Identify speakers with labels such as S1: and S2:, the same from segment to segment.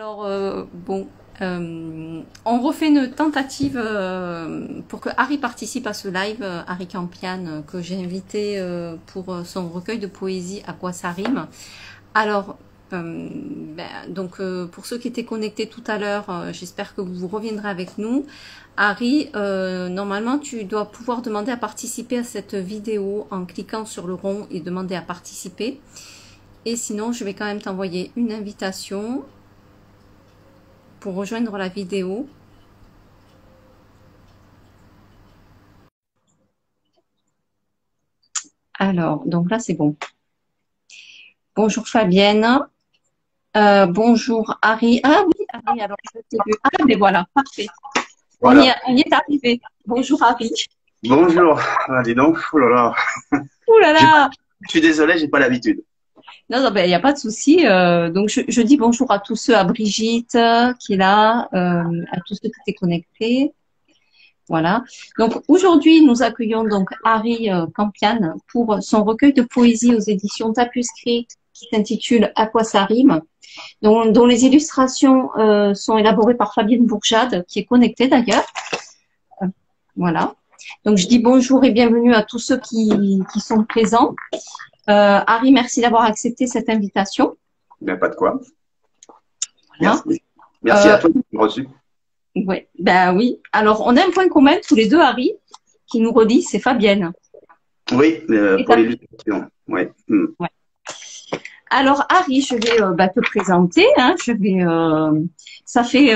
S1: Alors, on refait une tentative pour que Harry participe à ce live, Harry Campian, que j'ai invité pour son recueil de poésie À quoi ça rime. Alors, pour ceux qui étaient connectés tout à l'heure, j'espère que vous reviendrez avec nous. Harry, normalement, tu dois pouvoir demander à participer à cette vidéo en cliquant sur le rond et demander à participer. Et sinon, je vais quand même t'envoyer une invitation pour rejoindre la vidéo. Alors, donc là, c'est bon. Bonjour Fabienne. Bonjour Harry. Ah oui, Harry, alors je t'ai vu. Ah, mais voilà, parfait.
S2: Voilà.
S1: On y est arrivé. Bonjour Harry.
S2: Bonjour. Ah, dis donc. Oh là là.
S1: Ouh là là.
S2: Je suis désolé, j'ai pas l'habitude.
S1: Non, non, ben, il n'y a pas de souci. Donc, je dis bonjour à tous ceux, à Brigitte qui est là, à tous ceux qui étaient connectés. Voilà. Donc, aujourd'hui, nous accueillons donc Harry Campian pour son recueil de poésie aux éditions Tapuscrit qui s'intitule À quoi ça rime, dont les illustrations sont élaborées par Fabienne Bourjade, qui est connectée d'ailleurs. Voilà. Donc, je dis bonjour et bienvenue à tous ceux qui sont présents. Harry, merci d'avoir accepté cette invitation.
S2: Ben, pas de quoi.
S1: Voilà.
S2: Merci. Merci à toi de m'avoir reçu.
S1: Ouais, ben oui. Alors, on a un point commun tous les deux, Harry, qui nous relie, c'est Fabienne.
S2: Oui, pour l'illustration. Ouais.
S1: Ouais. Alors, Harry, je vais te présenter. Hein,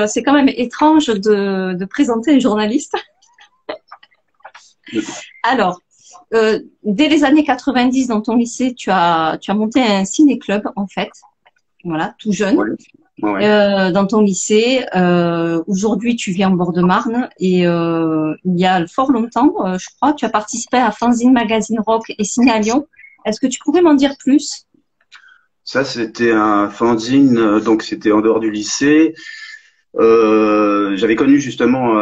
S1: c'est quand même étrange de présenter un journaliste. Alors, dès les années 90, dans ton lycée, tu as monté un ciné-club, en fait. Voilà, tout jeune.
S2: Ouais. Ouais.
S1: Dans ton lycée. Aujourd'hui, tu vis en Bord-de-Marne et il y a fort longtemps, je crois, tu as participé à Fanzine Magazine Rock et Ciné à Lyon. Est-ce que tu pourrais m'en dire plus?
S2: Ça, c'était un fanzine, donc c'était en dehors du lycée. J'avais connu justement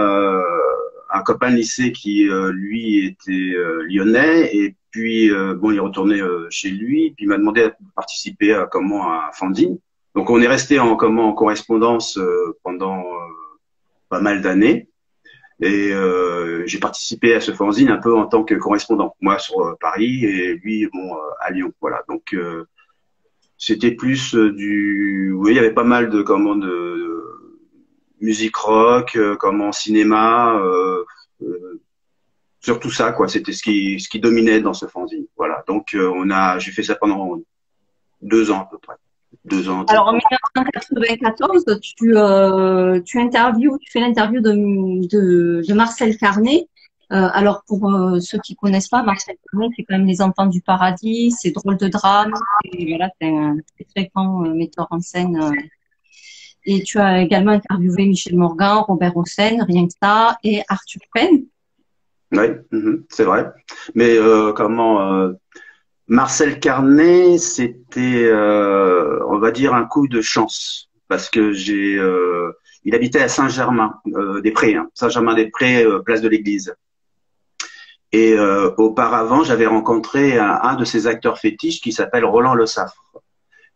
S2: un copain de lycée qui, lui, était lyonnais, et puis bon, il est retourné chez lui, puis il m'a demandé de participer à un fanzine. Donc on est resté en correspondance pendant pas mal d'années, et j'ai participé à ce fanzine un peu en tant que correspondant, moi sur Paris et lui bon à Lyon. Voilà, donc c'était plus oui, il y avait pas mal de musique rock, cinéma, surtout ça quoi. C'était ce qui dominait dans ce fanzine. Voilà. Donc j'ai fait ça pendant 2 ans à peu près. 2 ans.
S1: Alors, en 1994, tu fais l'interview de Marcel Carné. Alors, pour ceux qui connaissent pas, Marcel Carné, c'est quand même Les Enfants du Paradis, c'est Drôle de drame, et voilà, c'est un très grand metteur en scène. Et tu as également interviewé Michel Morgan, Robert Hossein, rien que ça, et Arthur Penn.
S2: Oui, c'est vrai. Mais Marcel Carnet, c'était, on va dire, un coup de chance parce que il habitait à Saint-Germain-des-Prés, hein, Saint-Germain-des-Prés, place de l'Église. Et auparavant, j'avais rencontré un de ses acteurs fétiches qui s'appelle Roland Le Saffre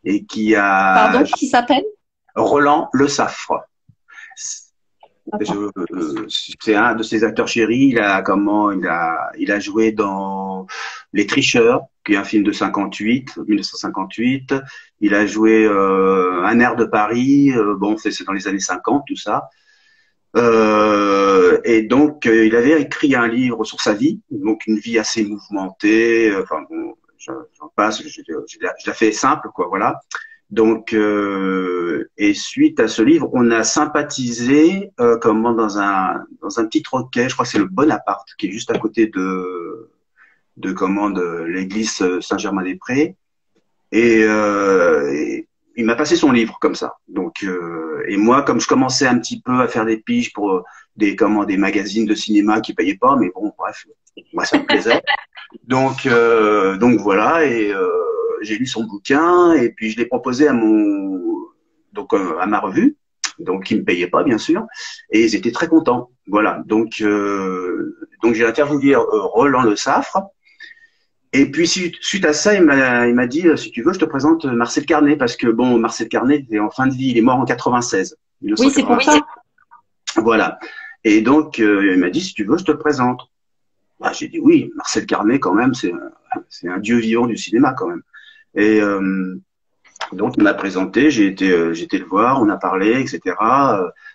S2: et qui a
S1: Pardon, qui s'appelle?
S2: Roland Le Saffre. C'est un de ses acteurs chéris. Il a joué dans Les Tricheurs, qui est un film de 1958. Il a joué Un air de Paris. Bon, c'est dans les années 50, tout ça. Et donc, il avait écrit un livre sur sa vie, donc une vie assez mouvementée. Enfin bon, j'en passe. Je la fais simple, quoi. Voilà. Donc, et suite à ce livre, on a sympathisé dans un petit troquet, je crois que c'est le Bonaparte, qui est juste à côté de l'église Saint-Germain-des-Prés, et il m'a passé son livre comme ça. Donc, et moi, comme je commençais un petit peu à faire des piges pour des magazines de cinéma qui payaient pas, mais bon, bref, moi ça me plaisait. Donc voilà, et j'ai lu son bouquin et puis je l'ai proposé à ma revue, donc qui me payait pas bien sûr, et ils étaient très contents. Voilà, donc j'ai interviewé Roland Le Saffre Et puis suite à ça, il m'a dit, si tu veux, je te présente Marcel Carné, parce que bon, Marcel Carné était en fin de vie, il est mort en 96.
S1: Oui, c'est pour ça.
S2: Voilà. Et donc, il m'a dit, si tu veux, je te présente. Bah, j'ai dit oui, Marcel Carné, quand même, c'est un dieu vivant du cinéma, quand même. Et donc, il m'a présenté, j'ai été le voir, on a parlé, etc.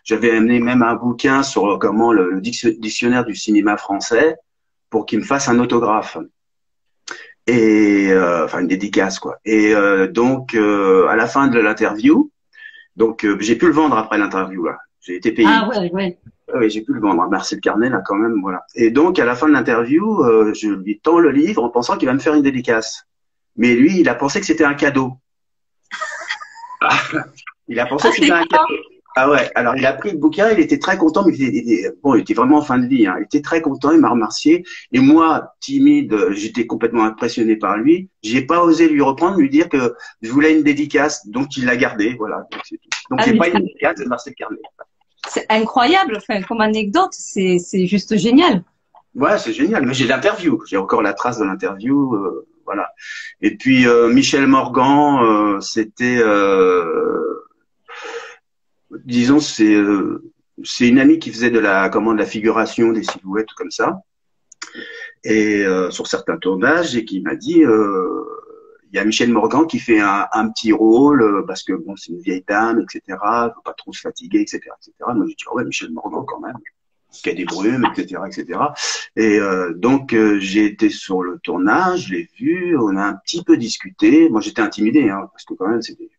S2: J'avais amené même un bouquin sur comment le dictionnaire du cinéma français pour qu'il me fasse un autographe. Et enfin une dédicace quoi. Et donc à la fin de l'interview, donc j'ai pu le vendre après l'interview là. J'ai été payé.
S1: Ah ouais, ouais.
S2: Oui, j'ai pu le vendre. Marcel Carnet là quand même, voilà. Et donc à la fin de l'interview, je lui tends le livre en pensant qu'il va me faire une dédicace. Mais lui, il a pensé que c'était un cadeau. Il a pensé que c'était un cadeau. Ah ouais, alors il a pris le bouquin, il était très content, mais il était vraiment en fin de vie, hein. Il était très content, il m'a remercié. Et moi, timide, j'étais complètement impressionné par lui. J'ai pas osé lui reprendre, lui dire que je voulais une dédicace, donc il l'a gardé, voilà. Donc c'est tout. Donc j'ai pas une dédicace de Marcel Carnet.
S1: C'est incroyable, enfin, comme anecdote, c'est juste génial.
S2: Ouais, c'est génial, mais j'ai l'interview, j'ai encore la trace de l'interview, voilà. Et puis Michel Morgan, c'était disons, c'est une amie qui faisait de la figuration, des silhouettes comme ça, et sur certains tournages, et qui m'a dit, il y a Michel Morgan qui fait un petit rôle parce que bon, c'est une vieille dame, etc. Faut pas trop se fatiguer, etc., etc. Moi, j'ai dit ouais, Michel Morgan quand même, qui a des brumes, etc., etc. Et donc j'ai été sur le tournage, je l'ai vu, on a un petit peu discuté. Moi, j'étais intimidé, hein, parce que quand même, c'était.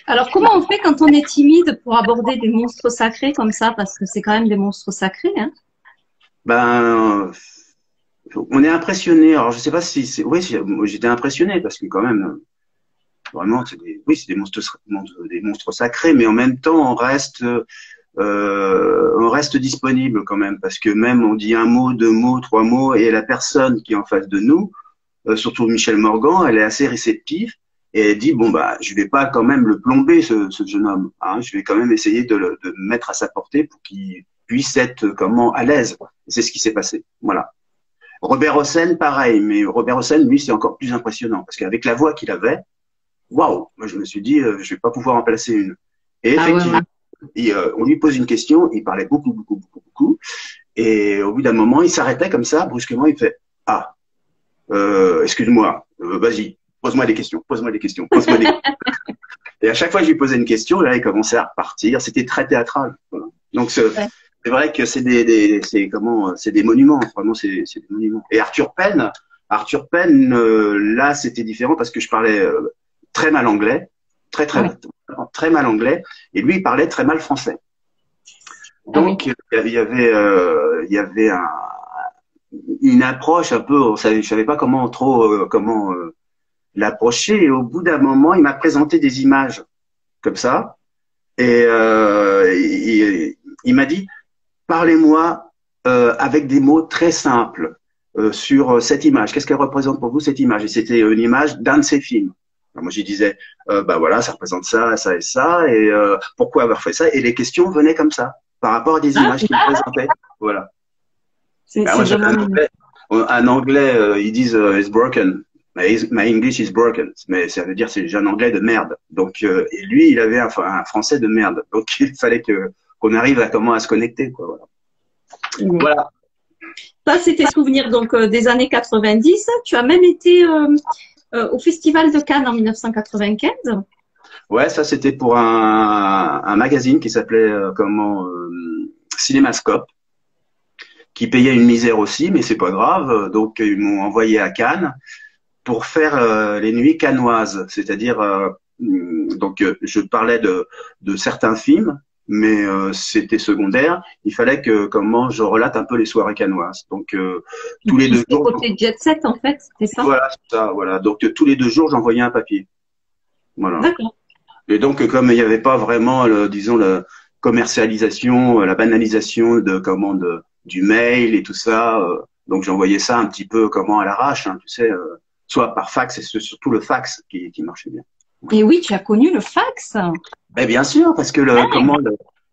S1: Alors, comment on fait quand on est timide pour aborder des monstres sacrés comme ça? Parce que c'est quand même des monstres sacrés, hein?
S2: Ben, on est impressionné. Alors, je sais pas si c'est. Oui, j'étais impressionné parce que quand même, vraiment, oui, c'est des monstres sacrés, mais en même temps, on reste disponible quand même parce que même on dit un mot, deux mots, trois mots, et la personne qui est en face de nous, surtout Michel Morgan, elle est assez réceptive. Et elle dit bon bah je vais pas quand même le plomber ce jeune homme, hein, je vais quand même essayer de me mettre à sa portée pour qu'il puisse être comment à l'aise. C'est ce qui s'est passé. Voilà. Robert Hossein pareil, mais Robert Hossein lui c'est encore plus impressionnant parce qu'avec la voix qu'il avait, waouh, moi je me suis dit je vais pas pouvoir en placer une. Et effectivement, on lui pose une question, il parlait beaucoup beaucoup beaucoup beaucoup, et au bout d'un moment il s'arrêtait comme ça brusquement, il fait ah excuse-moi, vas-y. Pose-moi des questions, pose-moi des questions, pose-moi des questions. Et à chaque fois que je lui posais une question, là, il commençait à repartir. C'était très théâtral. Voilà. Donc, c'est vrai que c'est des monuments. Vraiment, c'est des monuments. Et Arthur Penn, là, c'était différent parce que je parlais très mal anglais, très mal anglais, et lui, il parlait très mal français. Donc, il y avait une approche un peu. Je savais pas comment l'approcher, et au bout d'un moment, il m'a présenté des images comme ça, et il m'a dit parlez-moi avec des mots très simples sur cette image. Qu'est-ce qu'elle représente pour vous cette image? Et c'était une image d'un de ses films. Alors moi, je disais bah voilà, ça représente ça, ça et ça, et pourquoi avoir fait ça? Et les questions venaient comme ça par rapport à des images qu'il présentait. Voilà. Un anglais, ils disent it's broken. My English is broken, mais ça veut dire c'est un anglais de merde. Donc et lui, il avait un français de merde. Donc il fallait qu'on arrive à se connecter, quoi. Voilà. Voilà.
S1: Ça, c'était souvenir donc des années 90. Tu as même été au Festival de Cannes en 1995.
S2: Ouais, ça c'était pour un magazine qui s'appelait Cinémascope, qui payait une misère aussi, mais c'est pas grave. Donc ils m'ont envoyé à Cannes pour faire les nuits cannoises, c'est-à-dire donc je parlais de certains films, mais c'était secondaire. Il fallait que je relate un peu les soirées cannoises. Donc tous les 2 jours.
S1: Côté jet set en fait, c'est ça.
S2: Voilà, c'est ça. Voilà. Donc tous les 2 jours, j'envoyais un papier. Voilà.
S1: D'accord.
S2: Et donc comme il n'y avait pas vraiment, disons la commercialisation, la banalisation du mail et tout ça, donc j'envoyais ça un petit peu à l'arrache, hein, tu sais. Soit par fax, et c'est surtout le fax qui marchait bien.
S1: Et oui, tu as connu le fax.
S2: Ben bien sûr, parce que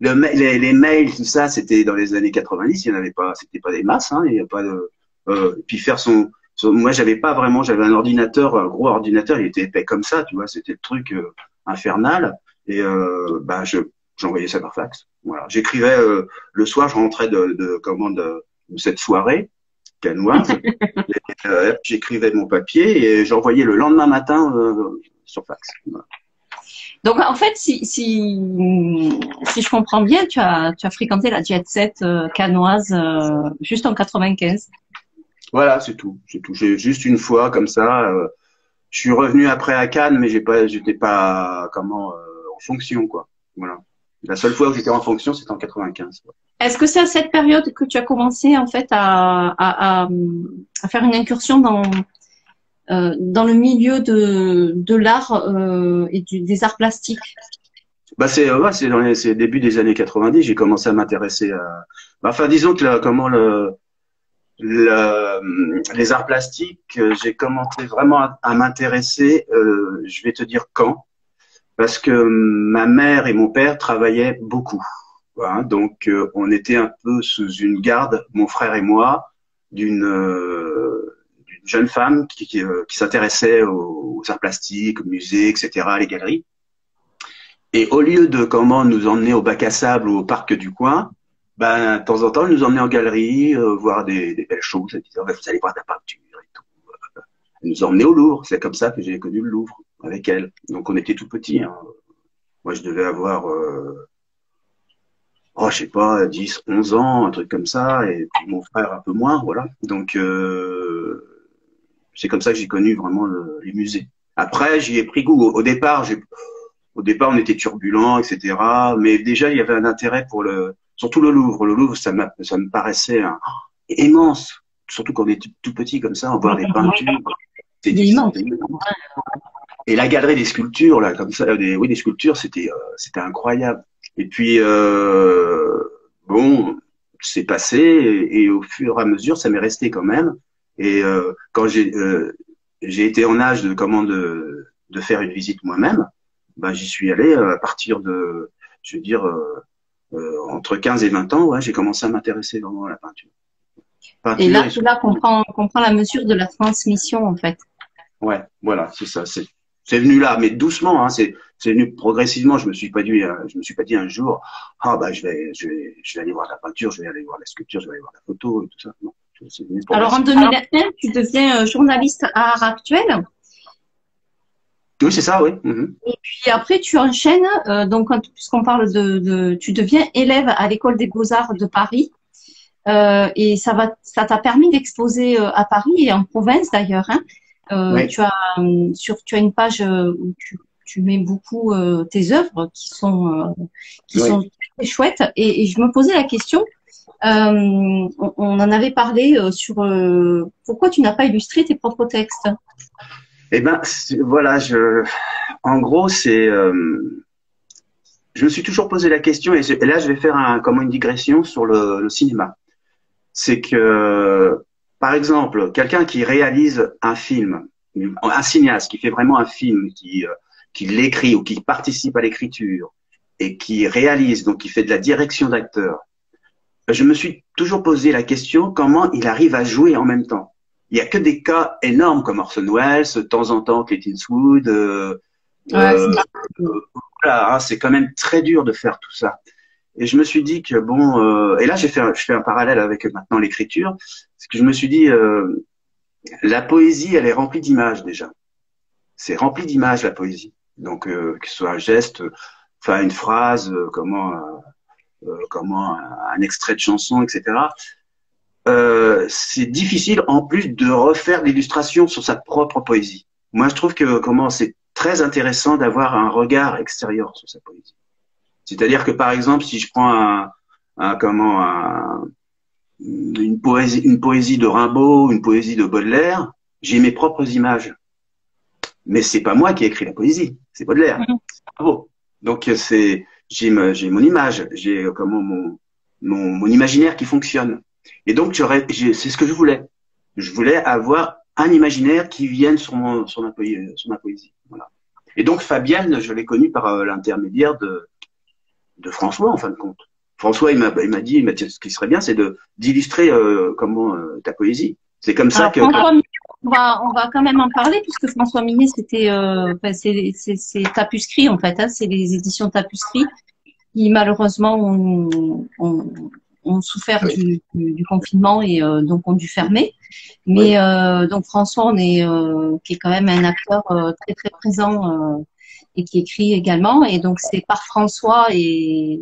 S2: les mails, tout ça, c'était dans les années 90, il n'y en avait pas, c'était pas des masses, hein, il y a pas de, puis faire son Moi, j'avais un ordinateur, un gros ordinateur, il était épais comme ça, tu vois, c'était le truc infernal. Et j'envoyais ça par fax. Voilà. J'écrivais le soir, je rentrais de cette soirée canoise. J'écrivais mon papier et j'envoyais le lendemain matin sur fax. Voilà.
S1: Donc, en fait, si je comprends bien, tu as fréquenté la jet set canoise juste en 95.
S2: Voilà, c'est tout. C'est tout. J'ai juste une fois comme ça. Je suis revenu après à Cannes, mais j'étais pas en fonction quoi. Voilà. La seule fois où j'étais en fonction, c'était en 95.
S1: Est-ce que c'est à cette période que tu as commencé en fait à faire une incursion dans le milieu de l'art et des arts plastiques?
S2: Bah c'est c'est début des années 90, j'ai commencé à m'intéresser à enfin disons que les arts plastiques, j'ai commencé vraiment à m'intéresser, je vais te dire quand, parce que ma mère et mon père travaillaient beaucoup. Voilà, donc on était un peu sous une garde, mon frère et moi, d'une jeune femme qui s'intéressait aux arts plastiques, aux musées, etc., les galeries. Et au lieu de nous emmener au bac à sable ou au parc du coin, ben, de temps en temps, elle nous emmenait en galerie, voir des belles choses. Elle disait, vous allez voir de la peinture et tout. Elle nous emmenait au Louvre. C'est comme ça que j'ai connu le Louvre avec elle. Donc on était tout petits. Hein. Moi, je devais avoir, je sais pas, 10, 11 ans, un truc comme ça. Et puis mon frère un peu moins, voilà. Donc c'est comme ça que j'ai connu vraiment les musées. Après, j'y ai pris goût. Au départ, on était turbulents, etc. Mais déjà, il y avait un intérêt surtout le Louvre. Le Louvre, ça me paraissait immense. Surtout quand on est tout petit comme ça, on voit les peintures.
S1: C'est immense.
S2: Et la galerie des sculptures, là, comme ça, des sculptures, c'était incroyable. Et puis, bon, c'est passé, et au fur et à mesure, ça m'est resté quand même. Et quand j'ai été en âge de faire une visite moi-même, ben, j'y suis allé à partir de, je veux dire, entre 15 et 20 ans, ouais, j'ai commencé à m'intéresser vraiment à la peinture.
S1: Et là, qu'on prend la mesure de la transmission, en fait.
S2: Ouais, voilà, c'est ça. C'est venu là, mais doucement. Hein, c'est venu progressivement. Je me suis pas dit un jour, je vais aller voir la peinture, je vais aller voir la sculpture, je vais aller voir la photo et tout ça. Non, c'est venu
S1: alors en 2001, tu deviens journaliste à Art Actuel.
S2: Oui, c'est ça, oui.
S1: Et puis après, tu enchaînes. Donc, puisqu'on parle tu deviens élève à l'école des Beaux-Arts de Paris. Et ça t'a permis d'exposer à Paris et en province d'ailleurs. Hein.
S2: Oui.
S1: Tu as une page où tu mets beaucoup tes œuvres qui sont très chouettes. Et je me posais la question. On en avait parlé sur pourquoi tu n'as pas illustré tes propres textes.
S2: Eh ben voilà, en gros je me suis toujours posé la question et là je vais faire une digression sur le cinéma. C'est que par exemple quelqu'un qui réalise un film, un cinéaste qui fait vraiment un film, qui l'écrit ou qui participe à l'écriture et qui réalise, donc qui fait de la direction d'acteur, je me suis toujours posé la question comment il arrive à jouer en même temps. Il y a que des cas énormes comme Orson Welles, de temps en temps Clint Eastwood. Voilà, hein, c'est quand même très dur de faire tout ça. Et je me suis dit que et là je fais un parallèle avec maintenant l'écriture, c'est que je me suis dit la poésie, elle est remplie d'images déjà. C'est rempli d'images la poésie. Donc que ce soit un geste, enfin une phrase, un extrait de chanson, etc. C'est difficile en plus de refaire l'illustration sur sa propre poésie. Moi, je trouve que c'est très intéressant d'avoir un regard extérieur sur sa poésie. C'est-à-dire que par exemple, si je prends une poésie de Rimbaud, une poésie de Baudelaire, j'ai mes propres images. Mais c'est pas moi qui ai écrit la poésie, c'est Baudelaire. Bravo. Donc j'ai mon image, j'ai mon imaginaire qui fonctionne. Et donc c'est ce que je voulais. Je voulais avoir un imaginaire qui vienne sur ma poésie. Voilà. Et donc Fabienne, je l'ai connue par l'intermédiaire de François en fin de compte. François, il m'a dit, ce qui serait bien, c'est d'illustrer ta poésie. C'est comme ça que.
S1: on va quand même en parler puisque François Millet, c'était, enfin, c'est Tapuscrit en fait, hein, c'est les éditions Tapuscrit qui malheureusement ont souffert du confinement et donc ont dû fermer. Mais
S2: Oui.
S1: donc François, qui est quand même un acteur très très présent et qui écrit également. Et donc c'est par François et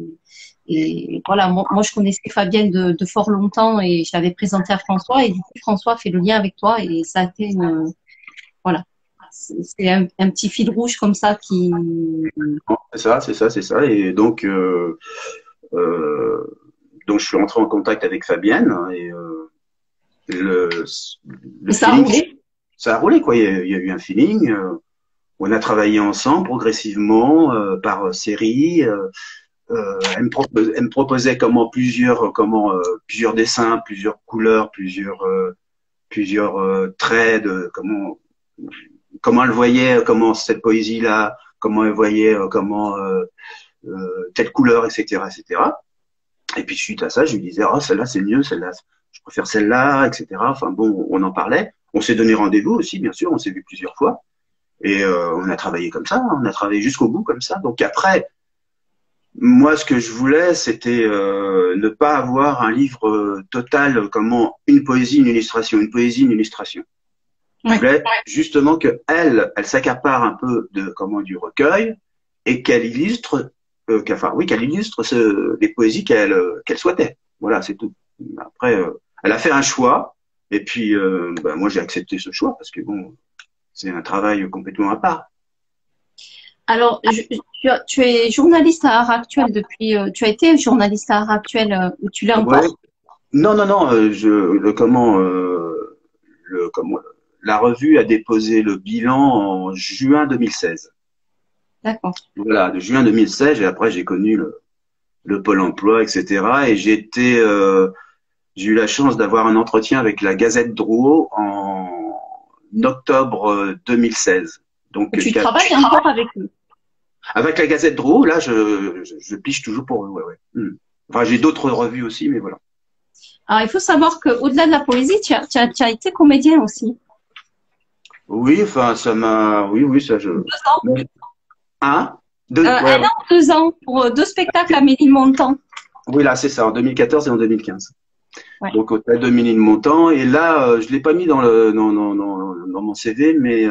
S1: voilà. Moi, je connaissais Fabienne de fort longtemps et je l'avais présenté à François et du coup François a fait le lien avec toi et ça a été voilà. C'est un petit fil rouge comme ça qui.
S2: C'est ça, c'est ça, c'est ça. Et euh, donc je suis rentré en contact avec Fabienne et le, le
S1: Et ça a
S2: feeling,
S1: roulé.
S2: ça a roulé quoi. Il y a eu un feeling. On a travaillé ensemble progressivement par série. Elle me proposait plusieurs dessins, plusieurs couleurs, plusieurs traits de comment elle voyait comment cette poésie là, comment elle voyait telle couleur, etc., etc. Et puis suite à ça, je lui disais oh celle-là c'est mieux, celle-là je préfère celle-là, etc. Enfin bon, on en parlait. On s'est donné rendez-vous aussi, bien sûr, on s'est vu plusieurs fois et on a travaillé comme ça, on a travaillé jusqu'au bout comme ça. Donc après, moi, ce que je voulais, c'était ne pas avoir un livre total, comment une poésie, une illustration, une poésie, une illustration. Je
S1: Ouais.
S2: voulais justement que elle s'accapare un peu de du recueil et qu'elle illustre, qu'elle illustre les poésies qu'elle souhaitait. Voilà, c'est tout. Après, elle a fait un choix et puis moi j'ai accepté ce choix parce que bon, c'est un travail complètement à part.
S1: Alors, tu es journaliste à Art Actuel depuis. Tu as été journaliste à Art Actuel ou tu l'es
S2: Ouais.
S1: encore?
S2: Non, non, non. La revue a déposé le bilan en juin 2016.
S1: D'accord.
S2: Voilà, de juin 2016, et après j'ai connu le Pôle emploi, etc. Et j'ai eu la chance d'avoir un entretien avec la Gazette Drouot en octobre 2016. Donc,
S1: Et tu travailles encore avec eux.
S2: avec la Gazette Drouot, là, je pige toujours pour eux. Ouais, ouais. Enfin, j'ai d'autres revues aussi, mais voilà.
S1: Alors, il faut savoir qu'au-delà de la poésie, tu as été comédien aussi.
S2: Oui, enfin, oui, oui, ça,
S1: 2 ans.
S2: Un, deux, ouais,
S1: Un
S2: ouais.
S1: an ou 2 ans pour 2 spectacles à Ménilmontant.
S2: Oui, là, c'est ça, en 2014 et en 2015.
S1: Ouais.
S2: Donc, au total 2 millions de montants. Et là, je l'ai pas mis dans mon CV, mais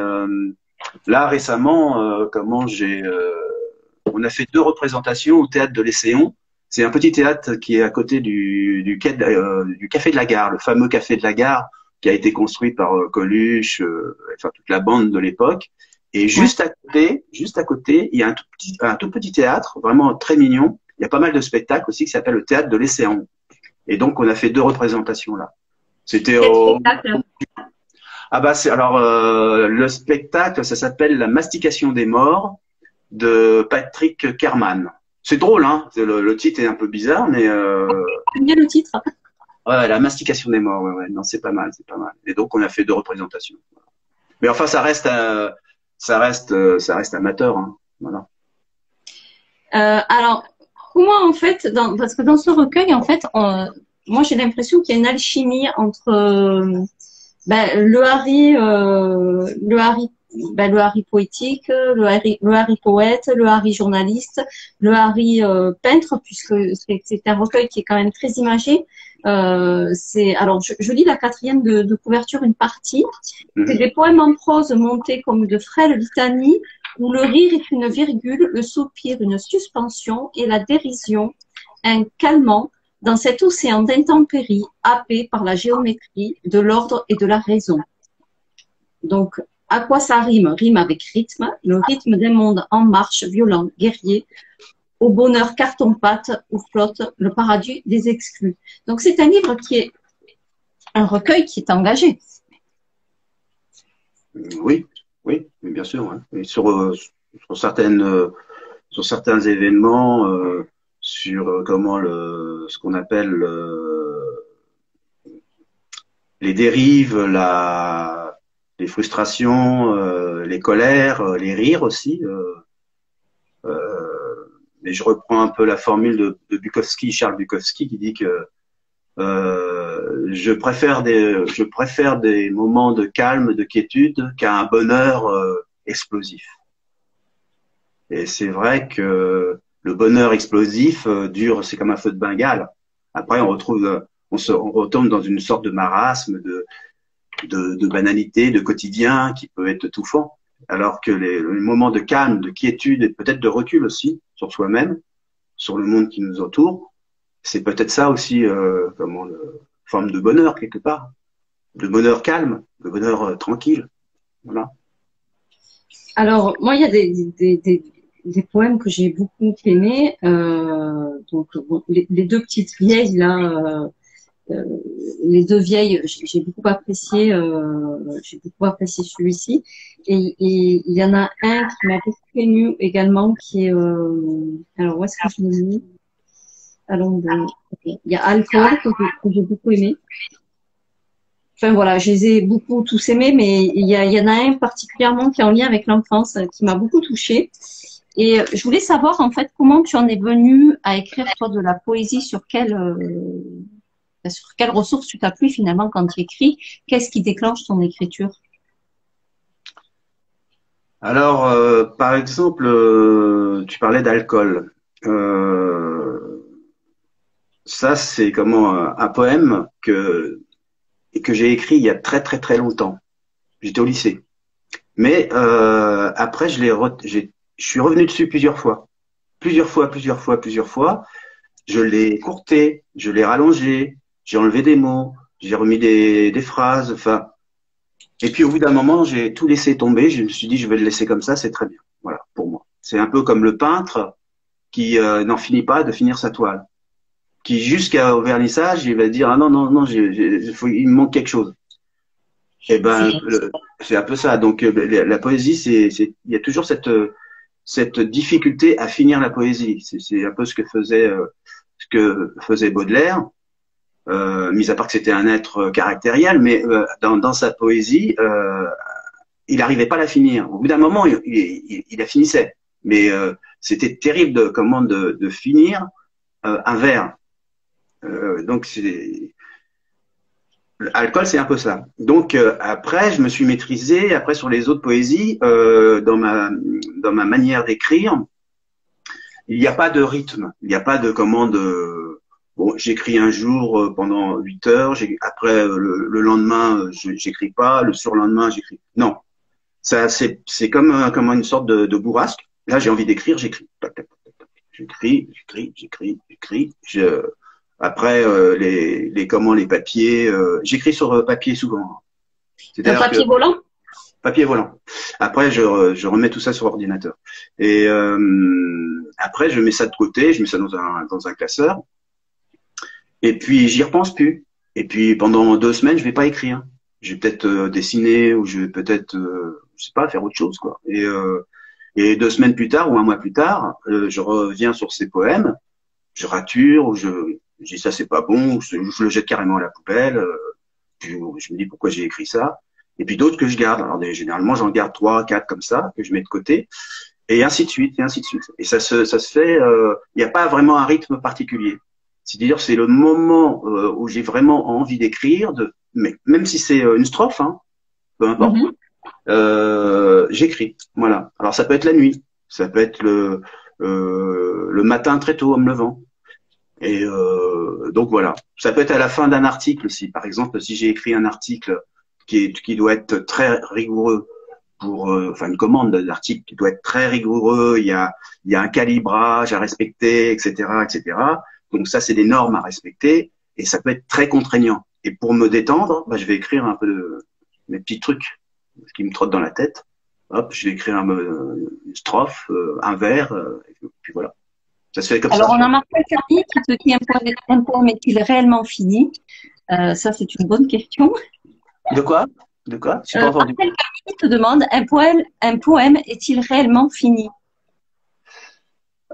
S2: là, récemment, on a fait 2 représentations au théâtre de l'Esséon. C'est un petit théâtre qui est à côté du Café de la Gare, le fameux Café de la Gare qui a été construit par Coluche, enfin toute la bande de l'époque. Et
S1: Ouais.
S2: juste à côté, il y a un tout petit théâtre, vraiment très mignon. Il y a pas mal de spectacles aussi qui s'appelle le théâtre de l'Esséon. Et donc, on a fait 2 représentations là. C'était
S1: Quel
S2: au...
S1: spectacle?
S2: Ah bah, le spectacle, ça s'appelle La mastication des morts de Patrick Kerman. C'est drôle, hein. Le titre est un peu bizarre, mais
S1: J'aime bien le titre.
S2: ouais, La mastication des morts, ouais, ouais. Non, c'est pas mal, c'est pas mal. Et donc, on a fait 2 représentations. Mais enfin, ça reste amateur, hein. Voilà.
S1: Alors, comment en fait, parce que dans ce recueil, en fait, moi j'ai l'impression qu'il y a une alchimie entre le Harry poétique, le Harry poète, le Harry journaliste, le Harry peintre, puisque c'est un recueil qui est quand même très imagé. Alors je lis la quatrième de couverture, une partie. C'est des poèmes en prose montés comme de frêles litanies, où le rire est une virgule, le soupir une suspension et la dérision un calmant dans cet océan d'intempéries happé par la géométrie de l'ordre et de la raison. Donc, à quoi ça rime? Rime avec rythme, le rythme d'un monde en marche, violent, guerrier, au bonheur carton-pâte où flotte le paradis des exclus. Donc, c'est un livre qui est un recueil qui est engagé.
S2: Oui, oui, bien sûr. Ouais. Et sur certains événements, sur ce qu'on appelle les dérives, les frustrations, les colères, les rires aussi. Mais je reprends un peu la formule de Bukowski, Charles Bukowski, qui dit que Je préfère des moments de calme, de quiétude, qu'à un bonheur explosif. Et c'est vrai que le bonheur explosif dure, c'est comme un feu de Bengale. Après, on retombe dans une sorte de marasme, de banalité, de quotidien qui peut être étouffant. Alors que les moments de calme, de quiétude et peut-être de recul aussi sur soi-même, sur le monde qui nous entoure, c'est peut-être ça aussi, forme de bonheur quelque part, de bonheur calme, de bonheur tranquille. Voilà.
S1: Alors, moi, il y a des poèmes que j'ai beaucoup aimés. Donc, bon, les deux petites vieilles, là, les deux vieilles, j'ai beaucoup apprécié. J'ai beaucoup apprécié celui-ci. Et il y en a un qui m'a beaucoup ému également, qui est... alors, où est-ce que je l'ai mis? Alors, ok. Il y a Alcool que j'ai beaucoup aimé. Enfin voilà, je les ai beaucoup tous aimés, mais il y en a un particulièrement qui est en lien avec l'enfance, qui m'a beaucoup touchée. Et je voulais savoir en fait comment tu en es venu à écrire toi de la poésie, sur quelles ressources tu t'appuies finalement quand tu écris, qu'est-ce qui déclenche ton écriture?
S2: Alors, par exemple, tu parlais d'alcool. Euh, Ça, c'est comment un poème que j'ai écrit il y a très très très longtemps. J'étais au lycée. Mais après, je suis revenu dessus plusieurs fois. Je l'ai courté, je l'ai rallongé, j'ai enlevé des mots, j'ai remis des phrases. Enfin, et puis au bout d'un moment, j'ai tout laissé tomber. Je me suis dit, je vais le laisser comme ça, c'est très bien. Voilà, pour moi. C'est un peu comme le peintre qui n'en finit pas de finir sa toile, qui jusqu'au vernissage, il va dire, ah non non non, il me manque quelque chose. Eh ben, c'est un peu ça. Donc, la poésie, il y a toujours cette difficulté à finir la poésie. C'est un peu ce que faisait Baudelaire, mis à part que c'était un être caractériel, mais dans sa poésie, il n'arrivait pas à la finir. Au bout d'un moment, il la finissait, mais c'était terrible de finir un vers. Donc, Alcool, c'est un peu ça. Donc après, je me suis maîtrisé. Après, sur les autres poésies, dans ma manière d'écrire, il n'y a pas de rythme. Il n'y a pas de commande. Bon, j'écris un jour pendant 8 heures. Après, le lendemain, j'écris pas. Le surlendemain, j'écris. Non, ça, c'est comme une sorte de bourrasque. Là, j'ai envie d'écrire, j'écris. Tac, tac, tac, tac. J'écris. Après, les papiers, j'écris sur papier souvent.
S1: Un
S2: C'est-à-dire que
S1: papier volant?
S2: papier volant. Après, je remets tout ça sur ordinateur. Et après, je mets ça de côté, je mets ça dans un classeur. Et puis, j'y repense plus. Et puis, pendant 2 semaines, je vais pas écrire. Je vais peut-être dessiner ou je vais peut-être, je sais pas, faire autre chose, quoi. Et 2 semaines plus tard ou un mois plus tard, je reviens sur ces poèmes, je rature ou je dis ça c'est pas bon, je le jette carrément à la poubelle. Je me dis pourquoi j'ai écrit ça. Et puis d'autres que je garde. Alors généralement j'en garde 3, 4 comme ça que je mets de côté. Et ainsi de suite, et ainsi de suite. Et ça se fait. Il n'y a pas vraiment un rythme particulier. C'est-à-dire c'est le moment où j'ai vraiment envie d'écrire, mais même si c'est une strophe, hein, peu importe. J'écris. Voilà. Alors ça peut être la nuit, ça peut être le matin très tôt en me levant. Et donc voilà, ça peut être à la fin d'un article aussi. Par exemple, si j'ai écrit un article qui doit être très rigoureux enfin une commande d'article qui doit être très rigoureux, il y a un calibrage à respecter, etc., etc. Donc ça, c'est des normes à respecter et ça peut être très contraignant. Et pour me détendre, bah, je vais écrire un peu mes petits trucs, ce qui me trotte dans la tête. Hop, je vais écrire une strophe, un vers, et puis voilà. Ça se fait comme
S1: Alors,
S2: ça.
S1: on a Marcel Carny qui te dit un poème est-il réellement fini? Ça, c'est une bonne question.
S2: De quoi? De quoi? Je n'ai pas entendu.
S1: Marcel Carny te demande un poème est-il réellement fini?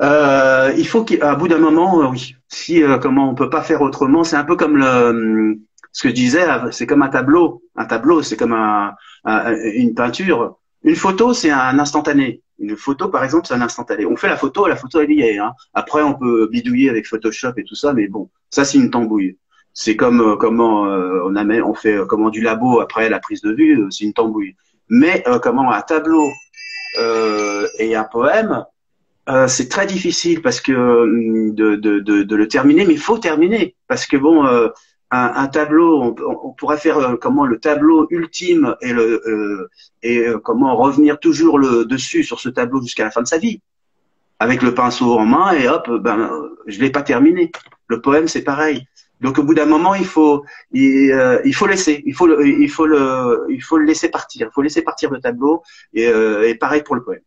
S2: Il faut qu'à bout d'un moment, oui. Si comment on peut pas faire autrement, c'est un peu comme ce que je disais, c'est comme un tableau. Un tableau, c'est comme une peinture. Une photo, c'est un instantané. Une photo, par exemple, c'est un instantané. On fait la photo elle y est. Hein. Après, on peut bidouiller avec Photoshop et tout ça, mais bon, ça c'est une tambouille. C'est comme comment on fait comment du labo après la prise de vue, c'est une tambouille. Mais comment un tableau et un poème, c'est très difficile parce que de le terminer, mais il faut terminer parce que bon, un tableau, on pourrait faire comment le tableau ultime comment revenir toujours le dessus sur ce tableau jusqu'à la fin de sa vie, avec le pinceau en main et hop, ben je l'ai pas terminé. Le poème c'est pareil. Donc au bout d'un moment il faut laisser, il faut le laisser partir, il faut laisser partir le tableau et pareil pour le poème.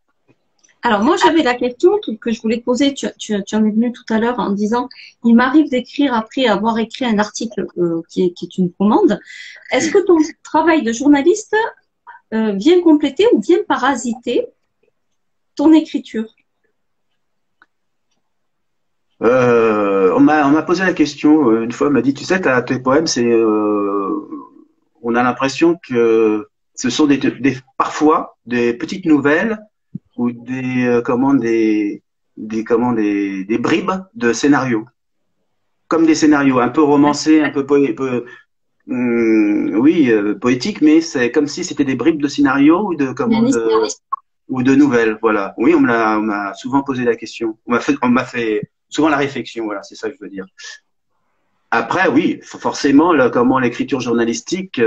S1: Alors, moi, j'avais la question que je voulais te poser. Tu en es venu tout à l'heure en disant, il m'arrive d'écrire après avoir écrit un article qui est une commande. Est-ce que ton travail de journaliste vient compléter ou vient parasiter ton écriture?
S2: On m'a posé la question une fois, on m'a dit, tu sais, tes poèmes, on a l'impression que ce sont parfois des petites nouvelles ou des bribes de scénarios, comme des scénarios un peu romancés, un peu poétiques, mais c'est comme si c'était des bribes de scénarios ou de nouvelles, voilà. Oui, on m'a souvent posé la question, on m'a fait souvent la réflexion, voilà, c'est ça que je veux dire. Après, oui, forcément, là, comment l'écriture journalistique,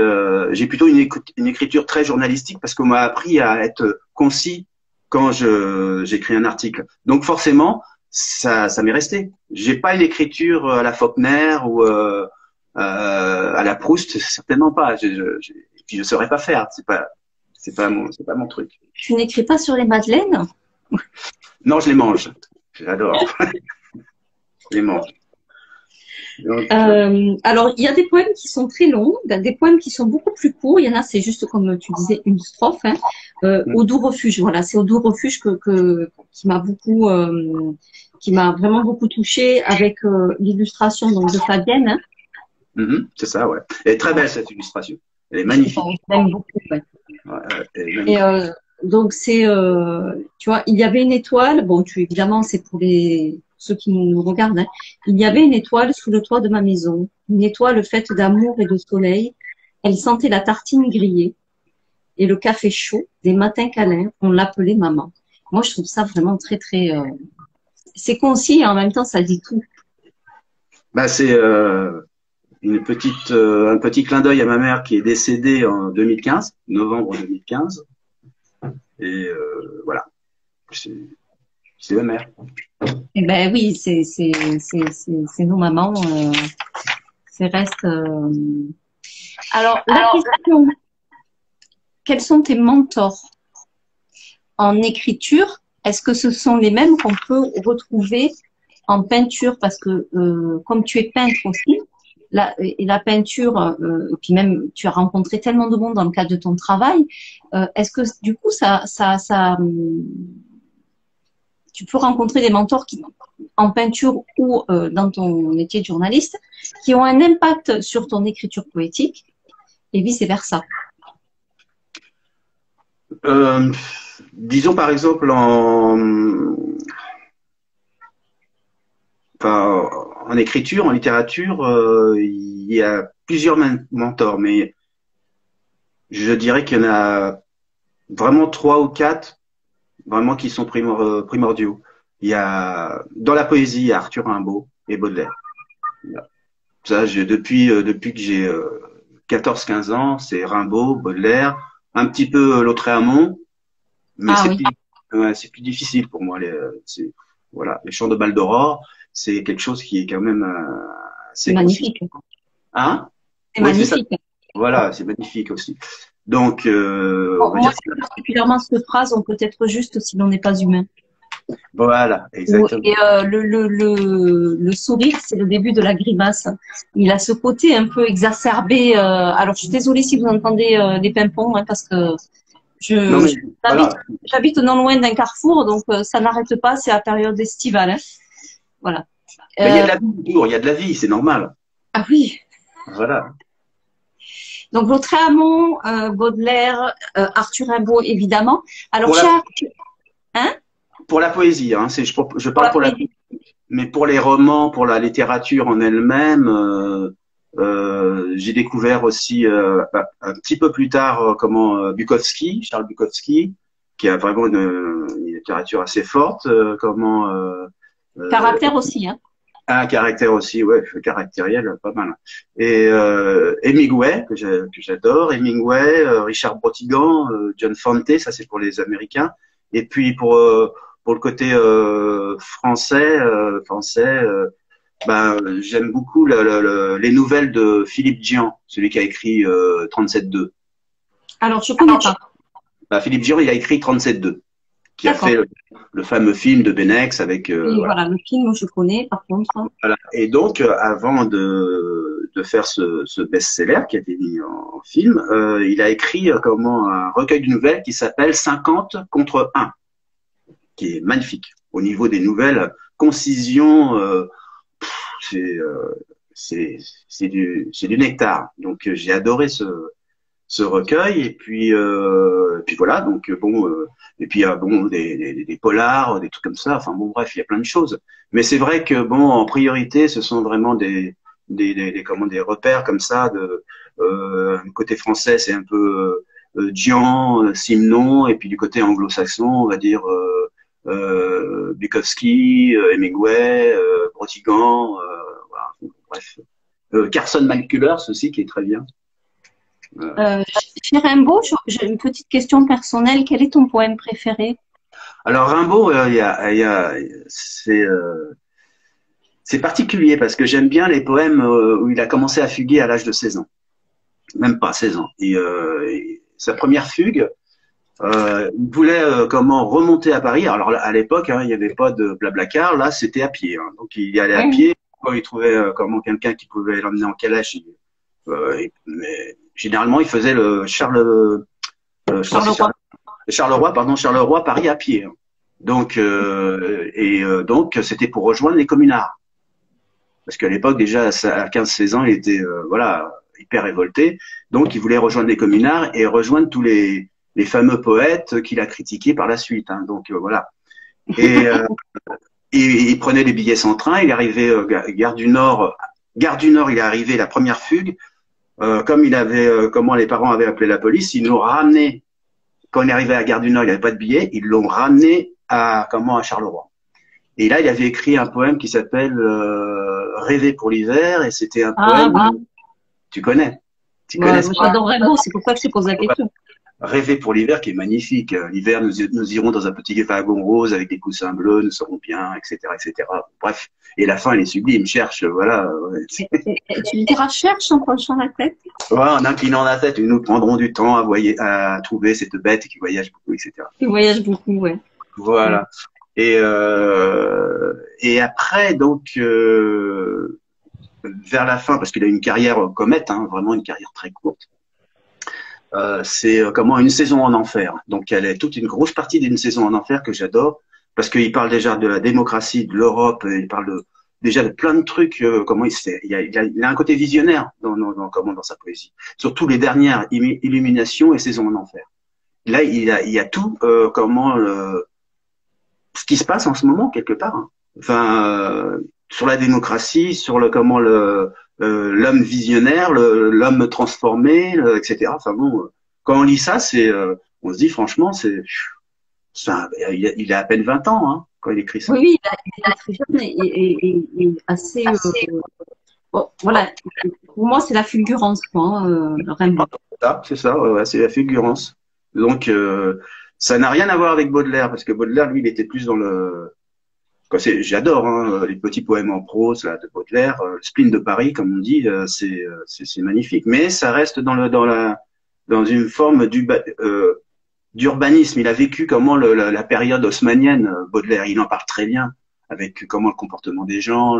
S2: j'ai plutôt une écriture très journalistique parce qu'on m'a appris à être concis quand j'écris un article. Donc forcément, ça m'est resté. J'ai pas une écriture à la Faulkner ou à la Proust, certainement pas. Et puis je saurais pas faire. C'est pas mon truc.
S1: Tu n'écris pas sur les madeleines?
S2: Non, je les mange. J'adore. Je les mange. Donc,
S1: alors, il y a des poèmes qui sont très longs, il y a des poèmes qui sont beaucoup plus courts. Il y en a, c'est juste comme tu disais, une strophe. Hein. Au doux refuge, voilà, c'est au doux refuge qui m'a vraiment beaucoup touchée avec l'illustration donc de Fabienne. Hein.
S2: C'est ça, ouais. Elle est très belle cette illustration. Elle est magnifique.
S1: J'aime beaucoup. Ouais.
S2: Ouais,
S1: et donc c'est, tu vois, il y avait une étoile. Bon, évidemment, c'est pour ceux qui nous regardent. Hein. Il y avait une étoile sous le toit de ma maison, une étoile faite d'amour et de soleil. Elle sentait la tartine grillée et le café chaud, des matins câlins. On l'appelait maman. Moi, je trouve ça vraiment très, très. C'est concis et en même temps, ça dit tout.
S2: Bah, c'est un petit clin d'œil à ma mère qui est décédée en 2015, novembre 2015. Et voilà, c'est ma mère.
S1: Eh ben oui, c'est nos mamans. C'est reste. Alors, la question, quels sont tes mentors en écriture? Est-ce que ce sont les mêmes qu'on peut retrouver en peinture? Parce que comme tu es peintre aussi, la peinture, et puis même tu as rencontré tellement de monde dans le cadre de ton travail, est-ce que du coup tu peux rencontrer des mentors en peinture ou dans ton métier de journaliste qui ont un impact sur ton écriture poétique et vice versa?
S2: Disons par exemple en écriture, en littérature, il y a plusieurs mentors, mais je dirais qu'il y en a vraiment 3 ou 4 vraiment qui sont primordiaux. Il y a dans la poésie, il y a Arthur Rimbaud et Baudelaire. Ça, depuis que j'ai 14-15 ans, c'est Rimbaud, Baudelaire, un petit peu Lautréamont, mais c'est plus difficile pour moi. Voilà, les chants de Baldoror, c'est quelque chose qui est quand même
S1: c'est magnifique.
S2: Hein?
S1: C'est magnifique.
S2: Voilà, c'est magnifique aussi. Donc,
S1: moi, particulièrement cette phrase, on peut être juste si l'on n'est pas humain.
S2: Voilà, exactement.
S1: Et le sourire, c'est le début de la grimace. Il a ce côté un peu exacerbé. Alors, je suis désolée si vous entendez des pimpons, hein, parce que j'habite non loin d'un carrefour, donc ça n'arrête pas. C'est la période estivale. Hein. Voilà.
S2: Mais il y a de la vie autour, il y a de la vie, c'est normal.
S1: Ah oui.
S2: Voilà.
S1: Donc, Lautréamont, Baudelaire, Arthur Rimbaud, évidemment. Alors,
S2: pour la poésie, hein, je parle pour la poésie. Mais pour les romans, pour la littérature en elle-même, J'ai découvert aussi un petit peu plus tard Bukowski, Charles Bukowski, qui a vraiment une littérature assez forte.
S1: Caractère aussi, hein.
S2: Un caractère aussi, ouais, caractériel, pas mal. Et Hemingway, que j'adore, Hemingway, Richard Brotigan, John Fante, ça c'est pour les Américains. Et puis pour le côté français, j'aime beaucoup les nouvelles de Philippe Dian, celui qui a écrit 37-2.
S1: Alors, je connais pas.
S2: Philippe Dian, il a écrit 37-2, qui a fait le fameux film de Benex avec.
S1: Oui, voilà, le film, je connais, par contre.
S2: Voilà. Et donc, avant de faire ce best-seller qui a été mis en film, il a écrit un recueil de nouvelles qui s'appelle 50 contre 1, qui est magnifique. Au niveau des nouvelles, concision, c'est du nectar. Donc, j'ai adoré ce recueil et puis voilà, donc et puis des polars, des trucs comme ça, enfin bon, bref, il y a plein de choses, mais c'est vrai que bon, en priorité ce sont vraiment des repères comme ça de côté français, c'est un peu Dian, Simon, et puis du côté anglo-saxon on va dire Bukowski, Hemingway, Brotigan, voilà, bref, Carson McCullers aussi qui est très bien.
S1: Chez Rimbaud, j'ai une petite question personnelle. Quel est ton poème préféré?
S2: Alors Rimbaud, c'est particulier parce que j'aime bien les poèmes où il a commencé à fuguer à l'âge de 16 ans. Même pas 16 ans. Et sa première fugue, il voulait remonter à Paris. Alors à l'époque, il n'y avait pas de Blablacar, là c'était à pied. Hein. Donc il y allait à pied. Quand il trouvait quelqu'un qui pouvait l'emmener en calèche, mais généralement, il faisait le Charleroi, Paris à pied. Donc, donc, c'était pour rejoindre les communards. Parce qu'à l'époque, déjà, à 15-16 ans, il était, hyper révolté. Donc, il voulait rejoindre les communards et rejoindre tous les fameux poètes qu'il a critiqués par la suite. Hein. Donc, voilà. Et il prenait les billets sans train. Il arrivait Gare du Nord. Gare du Nord, il est arrivé la première fugue. Comme les parents avaient appelé la police, ils l'ont ramené. Quand il est arrivé à Gare du Nord, il n'y avait pas de billet. Ils l'ont ramené à Charleroi. Et là, il avait écrit un poème qui s'appelle Rêver pour l'hiver. Et c'était un poème. Tu connais.
S1: J'adore Rimbaud, c'est pour ça que je pose la question.
S2: Rêver pour l'hiver, qui est magnifique. L'hiver, nous irons dans un petit wagon rose avec des coussins bleus, nous serons bien, etc., etc. Bref. Et la fin, elle est sublime. Cherche, voilà.
S1: Tu me diras cherche en penchant la tête.
S2: Ouais, en inclinant la tête, nous prendrons du temps à trouver cette bête qui voyage beaucoup, etc.
S1: Qui voyage beaucoup, ouais.
S2: Voilà. Et après, donc, vers la fin, parce qu'il a une carrière comète, hein, vraiment une carrière très courte. C'est une saison en enfer. Donc, elle est toute une grosse partie d'une saison en enfer que j'adore. Parce qu'il parle déjà de la démocratie, de l'Europe, il parle déjà de plein de trucs. Il a un côté visionnaire dans sa poésie. Surtout les dernières Illuminations et Saisons en enfer. Là, il y a tout ce qui se passe en ce moment quelque part. Hein. Enfin, sur la démocratie, sur l'homme visionnaire, l'homme transformé, etc. Enfin bon, quand on lit ça, on se dit franchement, il a à peine 20 ans hein, quand il écrit ça.
S1: Oui, il est très jeune et assez. Voilà, pour moi, c'est la fulgurance, quoi, Rimbaud.
S2: C'est ça, ouais, c'est la fulgurance. Donc, ça n'a rien à voir avec Baudelaire, parce que Baudelaire, lui, il était plus dans le. J'adore hein, les petits poèmes en prose là, de Baudelaire, le spleen de Paris, comme on dit, c'est magnifique. Mais ça reste dans une forme d'urbanisme. Il a vécu la période haussmannienne, Baudelaire. Il en parle très bien avec le comportement des gens,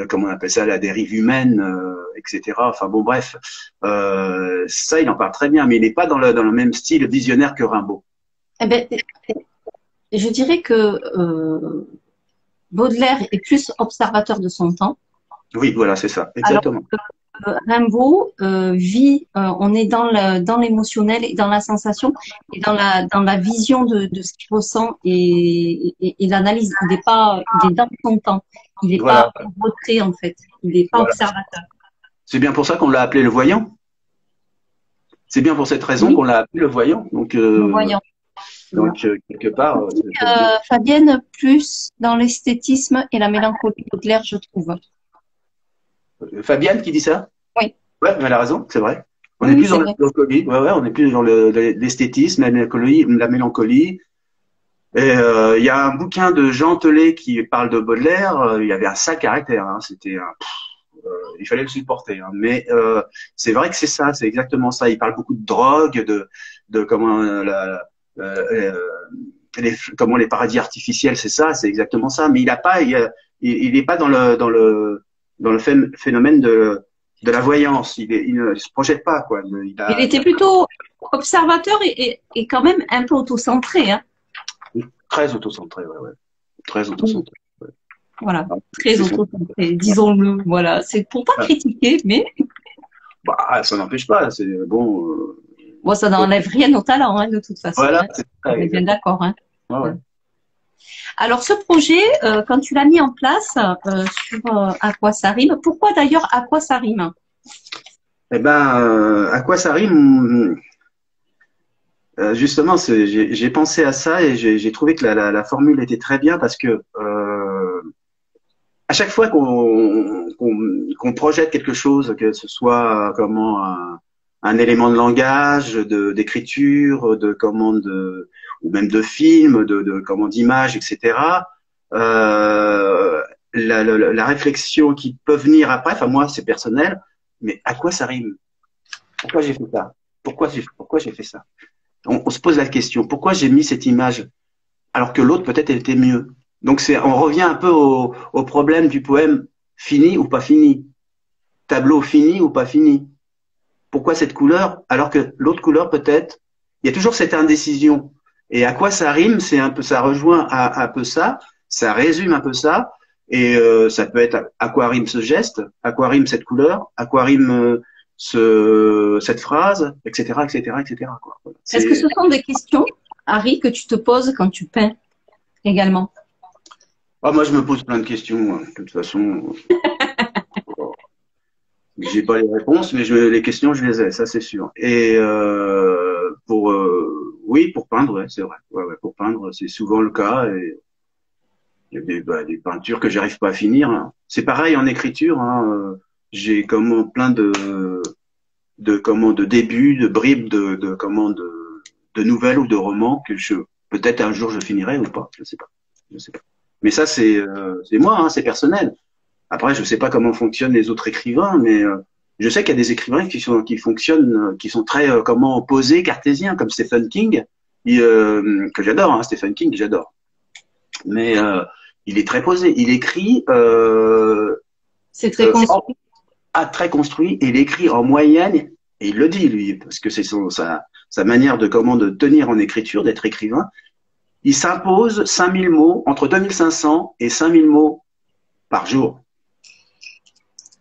S2: comment on appelle ça, la dérive humaine, etc. Enfin bon, bref, ça, il en parle très bien, mais il n'est pas dans le même style visionnaire que Rimbaud.
S1: Eh ben, je dirais que Baudelaire est plus observateur de son temps.
S2: Oui, voilà, c'est ça, exactement.
S1: Alors, Rimbaud vit, on est dans l'émotionnel et dans la sensation et dans la vision de ce qu'il ressent et l'analyse. Il est dans son temps. Il n'est pas en retrait en fait. Il n'est pas observateur.
S2: C'est bien pour ça qu'on l'a appelé le voyant. C'est bien pour cette raison
S1: Oui,
S2: qu'on l'a appelé le voyant.
S1: le voyant. Voilà.
S2: Quelque part,
S1: Fabienne, plus dans l'esthétisme et la mélancolie de Claire, je trouve.
S2: Fabienne qui dit ça?
S1: Oui,
S2: Ouais, elle a raison, c'est vrai. On
S1: oui,
S2: est
S1: oui,
S2: plus
S1: c'est
S2: dans la
S1: vrai.
S2: mélancolie. Ouais, ouais, on est plus dans l'esthétisme, la mélancolie. Et il y a un bouquin de Jean Telet qui parle de Baudelaire. Il y avait un sale caractère. Hein, il fallait le supporter. Hein. Mais c'est vrai que c'est ça, c'est exactement ça. Il parle beaucoup de drogue, de comment comment les paradis artificiels, c'est ça, c'est exactement ça. Mais il a pas, il est pas dans le phénomène de la voyance. Il ne se projette pas quoi.
S1: Il
S2: Il
S1: était
S2: a
S1: plutôt observateur et quand même un peu autocentré, hein.
S2: très autocentré, ouais, ouais. Très
S1: Oui,
S2: autocentré. Ouais.
S1: voilà,
S2: Alors,
S1: très
S2: c'est son.
S1: autocentré, disons-le. Voilà, c'est pour pas critiquer, mais
S2: Bah, ça n'empêche pas. C'est bon.
S1: bon, ça n'enlève rien au talent, hein, de toute façon.
S2: Voilà,
S1: Hein.
S2: c'est
S1: On
S2: ça,
S1: est bien
S2: exactement.
S1: d'accord, hein.
S2: Ouais, ouais.
S1: Alors, ce projet, quand tu l'as mis en place sur À quoi ça rime, pourquoi d'ailleurs À quoi ça rime?
S2: Eh ben, à quoi ça rime? Justement, j'ai pensé à ça et j'ai trouvé que la formule était très bien parce que à chaque fois qu'on projette quelque chose, que ce soit comment un élément de langage, d'écriture, de commande, ou même de film, de comment d'image, etc. Euh, la réflexion qui peut venir après, enfin moi c'est personnel, mais à quoi ça rime? Pourquoi j'ai fait ça? Pourquoi j'ai fait ça? On se pose la question, pourquoi j'ai mis cette image alors que l'autre peut-être elle était mieux? Donc on revient un peu au problème du poème fini ou pas fini, tableau fini ou pas fini. Pourquoi cette couleur alors que l'autre couleur peut-être, il y a toujours cette indécision. Et à quoi ça rime, c'est un peu, ça rejoint un peu ça résume un peu ça, et ça peut être à quoi rime ce geste, à quoi rime cette couleur, à quoi rime cette phrase, etc., etc., etc. Quoi. Voilà.
S1: Est-ce que
S2: C'est
S1: ce sont des questions, Harry, que tu te poses quand tu peins également?
S2: moi je me pose plein de questions. Hein. De toute façon, j'ai pas les réponses, mais les questions, je les ai, ça c'est sûr. Et oui, pour peindre, ouais, c'est vrai. Ouais, ouais, pour peindre, c'est souvent le cas. Et il y a des peintures que j'arrive pas à finir. Hein. C'est pareil en écriture. Hein, j'ai comme plein de débuts, de bribes, de nouvelles ou de romans que peut-être un jour je finirai ou pas. Je sais pas. Je sais pas. Mais ça c'est moi, hein, c'est personnel. Après, je sais pas comment fonctionnent les autres écrivains, mais je sais qu'il y a des écrivains qui fonctionnent, qui sont très comment posés, cartésiens, comme Stephen King, que j'adore. Hein, Stephen King, j'adore. Mais il est très posé. Il écrit
S1: C'est très construit.
S2: très construit et il écrit en moyenne. Et il le dit lui, parce que c'est sa manière de tenir en écriture, d'être écrivain. Il s'impose 5000 mots, entre 2500 et 5000 mots par jour.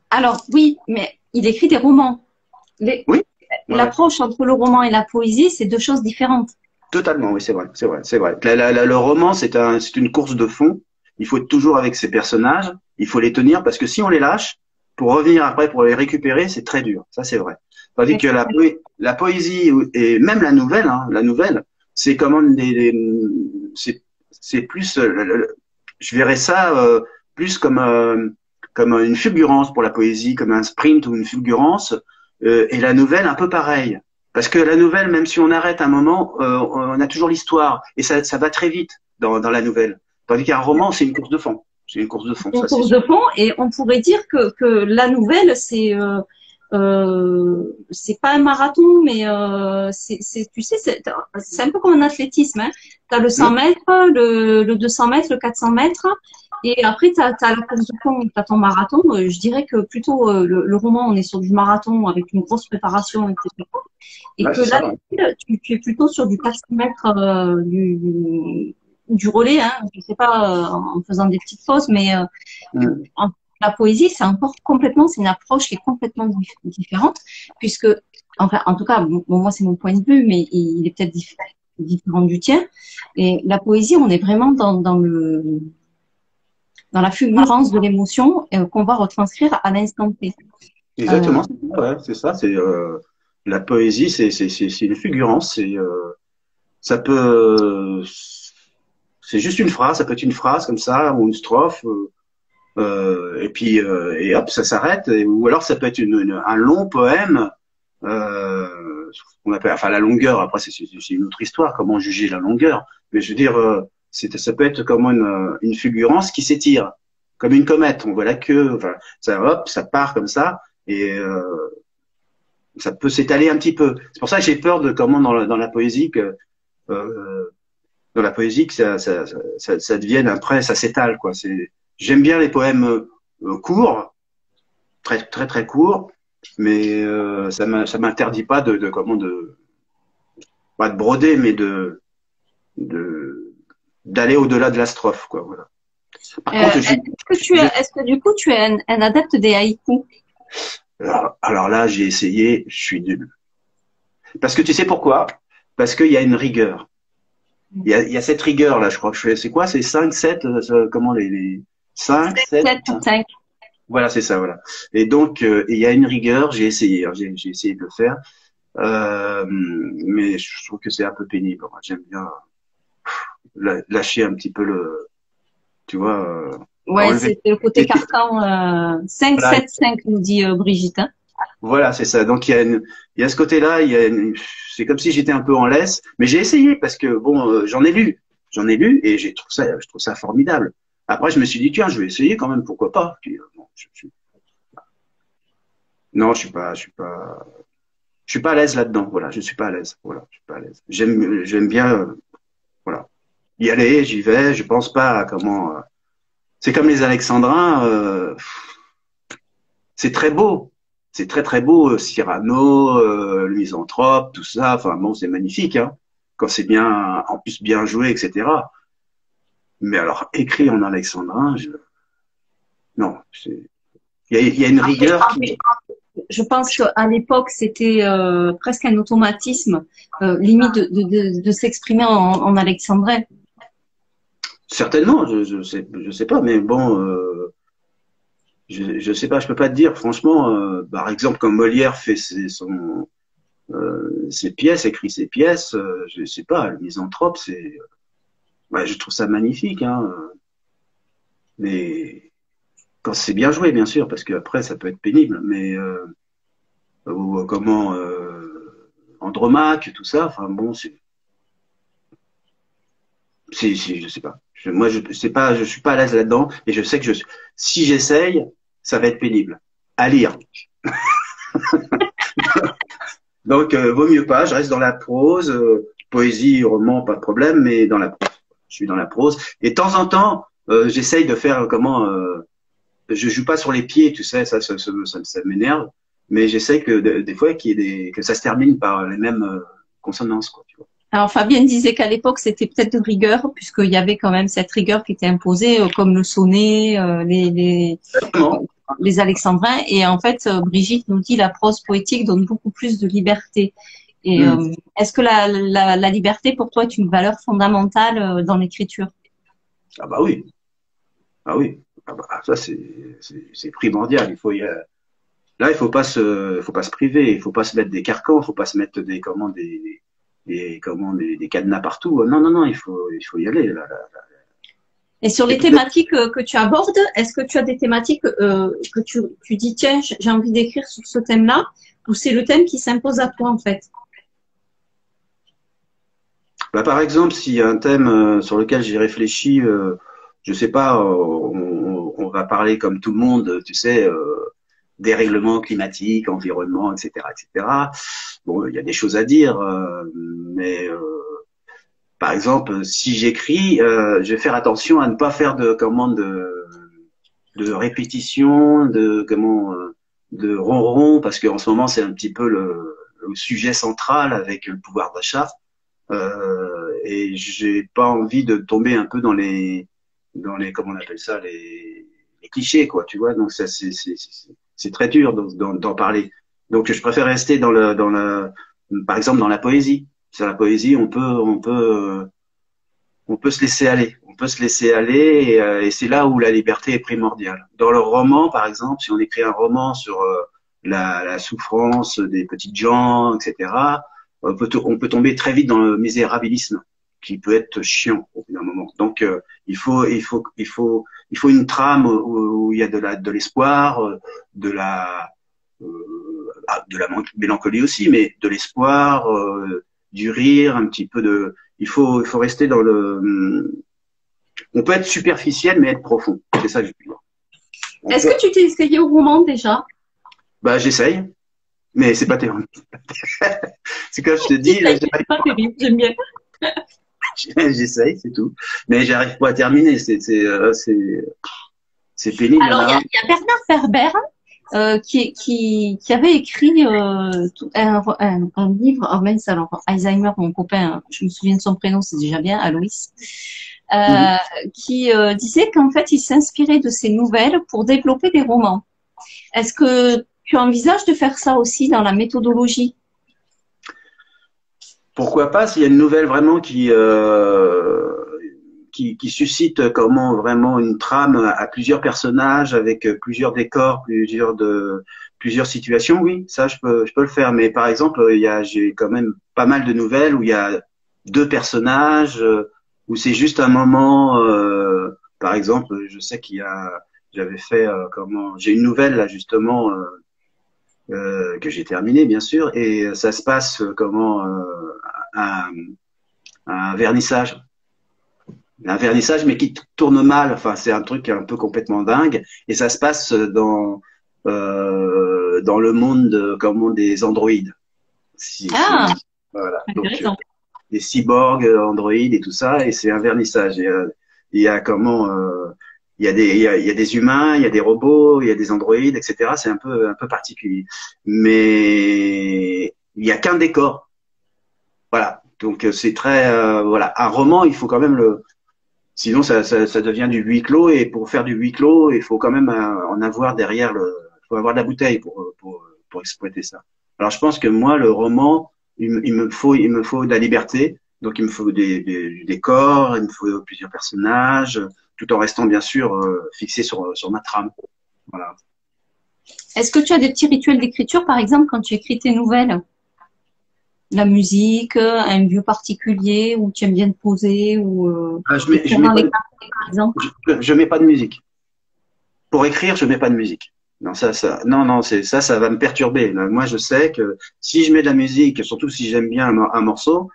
S1: Alors, oui, mais il écrit des romans.
S2: Oui, ouais, ouais.
S1: L'approche entre le roman et la poésie, c'est deux choses différentes.
S2: Totalement, oui, c'est vrai, c'est vrai, c'est vrai. Le roman, c'est une course de fond. Il faut être toujours avec ses personnages. Il faut les tenir parce que si on les lâche, pour revenir après, pour les récupérer, c'est très dur. Ça, c'est vrai. Tandis que la poésie et même la nouvelle, c'est comment c'est plus, je verrais ça plus comme une fulgurance pour la poésie, comme un sprint ou une fulgurance, et la nouvelle un peu pareil. Parce que la nouvelle, même si on arrête un moment, on a toujours l'histoire et ça va très vite dans la nouvelle. Tandis qu'un roman, c'est une course de fond. C'est une course de fond,
S1: Une
S2: ça c'est
S1: course
S2: sûr.
S1: de fond, et on pourrait dire que la nouvelle, c'est pas un marathon, mais tu sais, c'est un peu comme un athlétisme. Hein. Tu as le 100
S2: Hum,
S1: mètres, le 200 mètres, le 400 mètres, et après, tu as la course de fond, tu as ton marathon. Je dirais que plutôt le roman, on est sur du marathon avec une grosse préparation, etc. Et
S2: ouais,
S1: que
S2: c'est
S1: là,
S2: ça. Ouais.
S1: tu es plutôt sur du 400 mètres du relais, hein, je sais pas, en faisant des petites fausses, mais
S2: Hum,
S1: en, la poésie, c'est encore complètement, c'est une approche qui est complètement différente, puisque, enfin, en tout cas, bon, moi, c'est mon point de vue, mais il est peut-être différent du tien. Et la poésie, on est vraiment dans la fulgurance de l'émotion qu'on va retranscrire à l'instant T. Euh,
S2: Exactement, ouais, c'est ça. C'est la poésie, c'est une figurance. Ça peut, c'est juste une phrase. Ça peut être une phrase comme ça ou une strophe. Et puis et hop, ça s'arrête. Ou alors ça peut être un long poème. On appelle, enfin la longueur. Après, c'est une autre histoire. Comment juger la longueur? Mais je veux dire, ça peut être comme une fulgurance qui s'étire, comme une comète. On voit la queue. Enfin, ça hop, ça part comme ça. Et ça peut s'étaler un petit peu. C'est pour ça que j'ai peur de comment dans la poésie que dans la poésie que ça devienne après, ça s'étale quoi. J'aime bien les poèmes courts, très très très courts, mais ça m'interdit pas de comment de pas de broder, mais de d'aller au-delà de la strophe quoi. Voilà. Par contre,
S1: est-ce que du coup tu es un adepte des haïkus?
S2: alors là, j'ai essayé, je suis nul. Parce que tu sais pourquoi? Parce qu'il y a une rigueur. Il y a cette rigueur là, je crois que je fais. C'est quoi? C'est 5 7 comment les 5 7
S1: 7 sur 5.
S2: Voilà, c'est ça, voilà. Et donc, il y a une rigueur, j'ai essayé, hein, j'ai essayé de le faire, mais je trouve que c'est un peu pénible. Moi, j'aime bien lâcher un petit peu tu vois,
S1: Ouais,
S2: enlever.
S1: c'est le côté carcan. 5,
S2: Voilà,
S1: 7, 5, nous dit Brigitte. Hein.
S2: voilà, c'est ça. Donc, il y a ce côté-là, c'est comme si j'étais un peu en laisse, mais j'ai essayé parce que bon, j'en ai lu et je trouve ça formidable. Après, je me suis dit, tiens, je vais essayer quand même, pourquoi pas. Puis, bon, non, je suis pas à l'aise là-dedans. Voilà, je suis pas à l'aise. Voilà, je suis pas à l'aise. J'aime bien, voilà, y aller. J'y vais. Je pense pas à comment. C'est comme les Alexandrins. C'est très beau. C'est très très beau. Cyrano, le Misanthrope, tout ça. Enfin bon, c'est magnifique. Hein, quand c'est bien, en plus bien joué, etc. Mais alors écrit en alexandrin, non. Il y a une rigueur qui.
S1: Je pense qu'à l'époque, c'était presque un automatisme, limite de s'exprimer en alexandrin.
S2: Certainement, je sais pas, mais bon. Je sais pas, je peux pas te dire. Franchement, par exemple, comme Molière fait ses pièces, écrit ses pièces, je sais pas, le Misanthrope, ouais, je trouve ça magnifique, hein, mais quand c'est bien joué, bien sûr, parce qu'après ça peut être pénible, mais ou comment Andromaque, tout ça, enfin bon, je sais pas. Moi, je sais pas, je suis pas à l'aise là-dedans, et je sais que si j'essaye, ça va être pénible. À lire. Donc, vaut mieux pas. Je reste dans la prose, poésie, roman, pas de problème, mais dans la prose. Je suis dans la prose. Et de temps en temps, j'essaye de faire comment. Je joue pas sur les pieds, tu sais, ça m'énerve. Mais j'essaye que des fois que ça se termine par les mêmes consonances, quoi. Tu vois.
S1: Alors Fabienne disait qu'à l'époque, c'était peut-être de rigueur, puisqu'il y avait quand même cette rigueur qui était imposée, comme le sonnet,
S2: Exactement.
S1: les alexandrins. Et en fait, Brigitte nous dit la prose poétique donne beaucoup plus de liberté. Et
S2: Hmm.
S1: est-ce que la liberté pour toi est une valeur fondamentale dans l'écriture?
S2: Ah bah oui, ah oui. Ah bah, ça c'est primordial. Là, faut pas se priver, il faut pas se mettre des carcans, il faut pas se mettre des cadenas partout. Non, non, non, il faut y aller. Là, là.
S1: Et sur
S2: Et
S1: les
S2: peut-être,
S1: thématiques que tu abordes, est-ce que tu as des thématiques que tu dis, tiens, j'ai envie d'écrire sur ce thème-là, ou c'est le thème qui s'impose à toi en fait?
S2: bah, par exemple, s'il y a un thème sur lequel j'ai réfléchi, je sais pas, on va parler comme tout le monde, tu sais, dérèglement climatique, environnement, etc., etc. Bon, il y a des choses à dire, mais par exemple, si j'écris, je vais faire attention à ne pas faire de répétition, de ronron, parce qu'en ce moment c'est un petit peu le sujet central avec le pouvoir d'achat, et j'ai pas envie de tomber un peu dans les comment on appelle ça les clichés quoi, tu vois. Donc ça c'est très dur d'en parler. Donc je préfère rester par exemple dans la poésie. Sur la poésie, on peut se laisser aller. On peut se laisser aller et c'est là où la liberté est primordiale. Dans le roman, par exemple, si on écrit un roman sur la souffrance des petites gens, etc. On peut tomber très vite dans le misérabilisme, qui peut être chiant au bout d'un moment. Donc, il faut une trame où il y a de l'espoir, de la mélancolie aussi, mais de l'espoir, du rire, un petit peu de. Il faut rester dans le. On peut être superficiel, mais être profond. C'est ça que je veux dire.
S1: Est-ce que tu t'es essayé au roman déjà?
S2: Bah, j'essaye, mais c'est pas terrible. C'est comme je te dis,
S1: C'est pas terrible, j'aime bien.
S2: j'essaye, c'est tout. Mais j'arrive pas à terminer. C'est pénible.
S1: Alors, il y a Bernard Werber qui avait écrit un livre. Oh mince, alors Alzheimer, mon copain, je me souviens de son prénom, c'est déjà bien, Aloïs, qui disait qu'en fait, il s'inspirait de ses nouvelles pour développer des romans. Est-ce que tu envisages de faire ça aussi dans la méthodologie?
S2: Pourquoi pas s'il y a une nouvelle vraiment qui suscite comment vraiment une trame à plusieurs personnages avec plusieurs décors, plusieurs situations, oui, ça je peux le faire. Mais par exemple, j'ai quand même pas mal de nouvelles où il y a deux personnages, où c'est juste un moment. Par exemple, je sais j'avais fait j'ai une nouvelle là justement que j'ai terminée bien sûr, et ça se passe un, un vernissage. Un vernissage, mais qui tourne mal. Enfin, c'est un truc un peu complètement dingue. Et ça se passe dans le monde, des androïdes.
S1: Ah,
S2: Voilà. Donc,
S1: intéressant.
S2: des cyborgs, androïdes et tout ça. Et c'est un vernissage. Et, il y a il y a des humains, il y a des robots, il y a des androïdes, etc. C'est un peu particulier. Mais il y a qu'un décor. Voilà. Donc, c'est très, voilà. Un roman, il faut quand même sinon, ça devient du huis clos, et pour faire du huis clos, il faut quand même en avoir derrière il faut avoir de la bouteille pour exploiter ça. Alors, je pense que moi, le roman, il me faut de la liberté. Donc, il me faut du décor, il me faut plusieurs personnages, tout en restant bien sûr fixé sur ma trame. Voilà.
S1: Est-ce que tu as des petits rituels d'écriture, par exemple, quand tu écris tes nouvelles? La musique, un lieu particulier où tu aimes bien te poser ou
S2: Je
S1: écrire
S2: mets
S1: dans
S2: pas,
S1: les cafés, par exemple?
S2: je mets pas de musique. Pour écrire, je mets pas de musique. Non, non, ça va me perturber. Là, moi, je sais que si je mets de la musique, surtout si j'aime bien un morceau,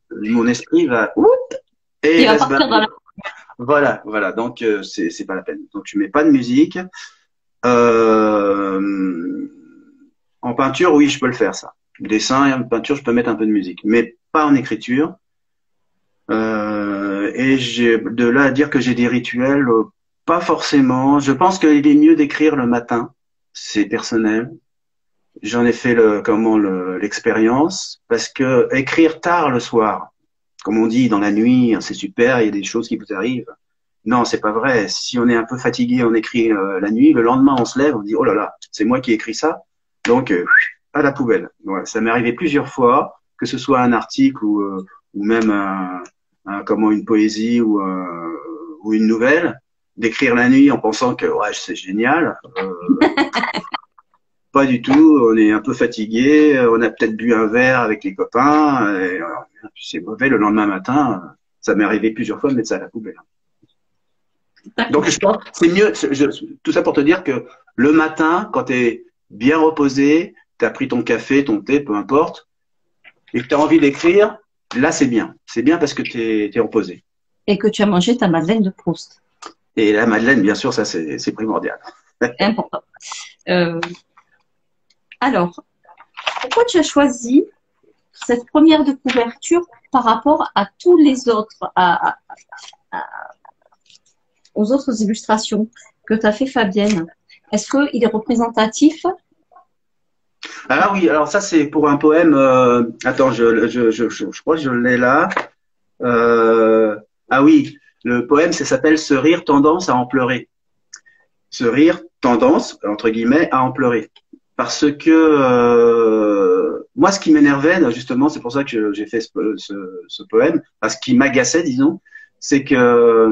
S2: mon esprit va, et
S1: Il
S2: il
S1: va
S2: va se
S1: partir dans
S2: barrer.
S1: la...
S2: Voilà. Donc, c'est pas la peine. Donc, je mets pas de musique. Euh, En peinture, oui, je peux le faire, ça. Dessin et en peinture, je peux mettre un peu de musique, mais pas en écriture. Et j'ai de là à dire que j'ai des rituels, pas forcément. Je pense qu'il est mieux d'écrire le matin. C'est personnel. J'en ai fait l'expérience, parce que écrire tard le soir, comme on dit dans la nuit, c'est super, il y a des choses qui vous arrivent. Non, c'est pas vrai. Si on est un peu fatigué, on écrit la nuit, le lendemain on se lève, on dit oh là là, c'est moi qui ai écrit ça. Donc à la poubelle. Voilà, ça m'est arrivé plusieurs fois, que ce soit un article ou même une poésie ou une nouvelle, d'écrire la nuit en pensant que ouais, c'est génial. Pas du tout, on est un peu fatigué, on a peut-être bu un verre avec les copains, et c'est mauvais le lendemain matin. Ça m'est arrivé plusieurs fois de mettre ça à la poubelle. Donc je pense que c'est mieux, tout ça pour te dire que le matin, quand tu es bien reposé, tu as pris ton café, ton thé, peu importe, et que tu as envie d'écrire, là c'est bien. C'est bien parce que tu es reposé.
S1: Et que tu as mangé ta madeleine de Proust.
S2: Et la madeleine, bien sûr, ça c'est primordial.
S1: C'est important. Alors, pourquoi tu as choisi cette première de couverture par rapport à tous les autres, aux autres illustrations que tu as fait, Fabienne? Est-ce qu'il est représentatif?
S2: Ah oui, alors ça c'est pour un poème. Attends, je crois que je l'ai là. Ah oui, le poème, ça s'appelle Ce rire tendance à en pleurer. Ce rire tendance, entre guillemets, à en pleurer. Parce que moi, ce qui m'énervait, justement, c'est pour ça que j'ai fait ce poème, parce qu'il m'agaçait, disons, c'est que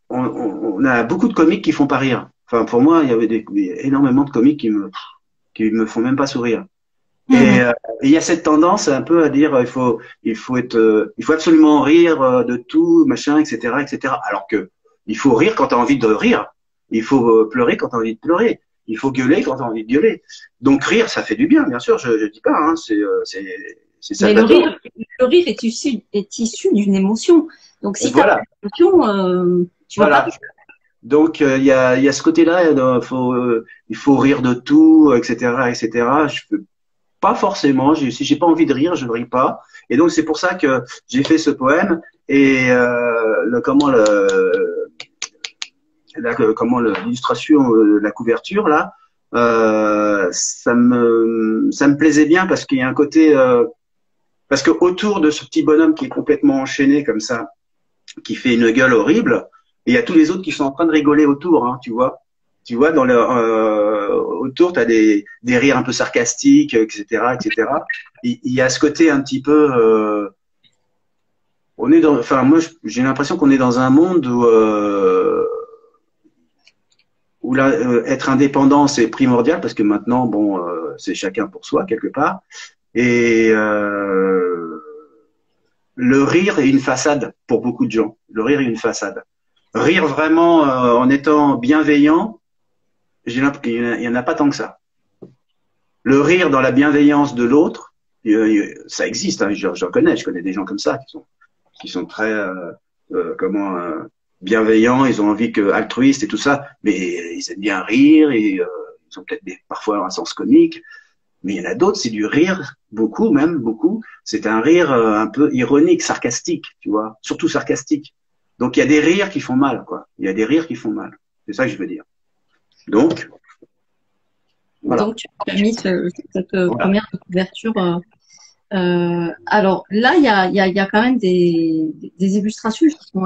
S2: on a beaucoup de comiques qui font pas rire. Enfin, pour moi, il y avait énormément de comiques qui me font même pas sourire. Et
S1: Mhm.
S2: il y a cette tendance un peu à dire il faut absolument rire de tout, machin, etc., etc. Alors que il faut rire quand tu as envie de rire. Il faut pleurer quand tu as envie de pleurer. Il faut gueuler quand tu as envie de gueuler. Donc rire, ça fait du bien, bien sûr. Je dis pas, hein, c'est
S1: Mais
S2: salvateur.
S1: le rire est issu d'une émotion. Donc, si tu n'as pas
S2: Voilà,
S1: d'émotion, tu vas pas
S2: voilà.
S1: rire.
S2: Donc il y a ce côté-là. Il faut rire de tout, etc., etc. Je peux pas forcément. Si j'ai pas envie de rire, je ne ris pas. Et donc c'est pour ça que j'ai fait ce poème et comment l'illustration, la couverture là, ça me plaisait bien parce qu'il y a un côté parce que autour de ce petit bonhomme qui est complètement enchaîné comme ça, qui fait une gueule horrible, et il y a tous les autres qui sont en train de rigoler autour, hein, tu vois. Tu vois, autour, tu as des rires un peu sarcastiques, etc., etc. Il y a ce côté un petit peu, enfin, moi, j'ai l'impression qu'on est dans un monde où là, être indépendant, c'est primordial parce que maintenant, bon, c'est chacun pour soi quelque part. Et le rire est une façade pour beaucoup de gens. Le rire est une façade. Rire vraiment en étant bienveillant, il y en a pas tant que ça. Le rire dans la bienveillance de l'autre, ça existe. Hein, j'en connais. Je connais des gens comme ça qui sont très bienveillants. Ils ont envie que altruistes et tout ça, mais ils aiment bien rire et ils ont peut-être parfois un sens comique. Mais il y en a d'autres, c'est du rire, beaucoup même, beaucoup. C'est un rire un peu ironique, sarcastique, tu vois, surtout sarcastique. Donc il y a des rires qui font mal, quoi. Il y a des rires qui font mal. C'est ça que je veux dire. Donc, voilà.
S1: Donc, tu as mis cette
S2: Voilà.
S1: première couverture. Alors là, il y a quand même des illustrations qui sont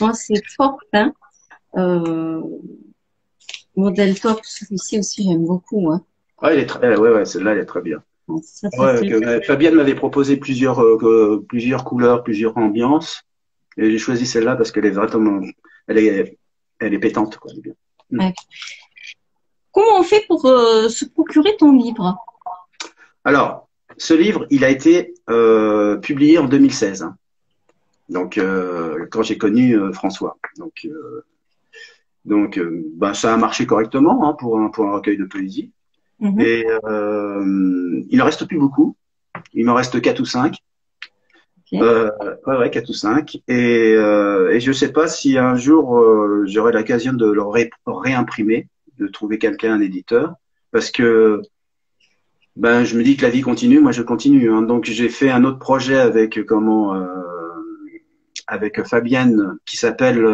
S1: assez fortes. Hein. Euh, Modèle top, celui-ci aussi, j'aime beaucoup. Hein.
S2: Ouais, ouais, ouais, celle-là, elle est très bien.
S1: Bon, ça
S2: Ouais,
S1: fait.
S2: Fabienne m'avait proposé plusieurs couleurs, plusieurs ambiances, et j'ai choisi celle-là parce qu'elle est vraiment, elle est, elle est pétante, quoi. Elle est bien. Mm.
S1: Ouais. Comment on fait pour se procurer ton livre?
S2: Alors, ce livre, il a été publié en 2016, hein. Donc, quand j'ai connu François. Ben, ça a marché correctement hein, pour un recueil de poésie.
S1: Mhm.
S2: Et il ne reste plus beaucoup. Il m'en reste 4 ou 5.
S1: Ok.
S2: Ouais, ouais, 4 ou 5. Et je ne sais pas si un jour j'aurai l'occasion de le réimprimer, de trouver quelqu'un, un éditeur, parce que ben, je me dis que la vie continue, moi je continue. Hein. Donc j'ai fait un autre projet avec Fabienne qui s'appelle,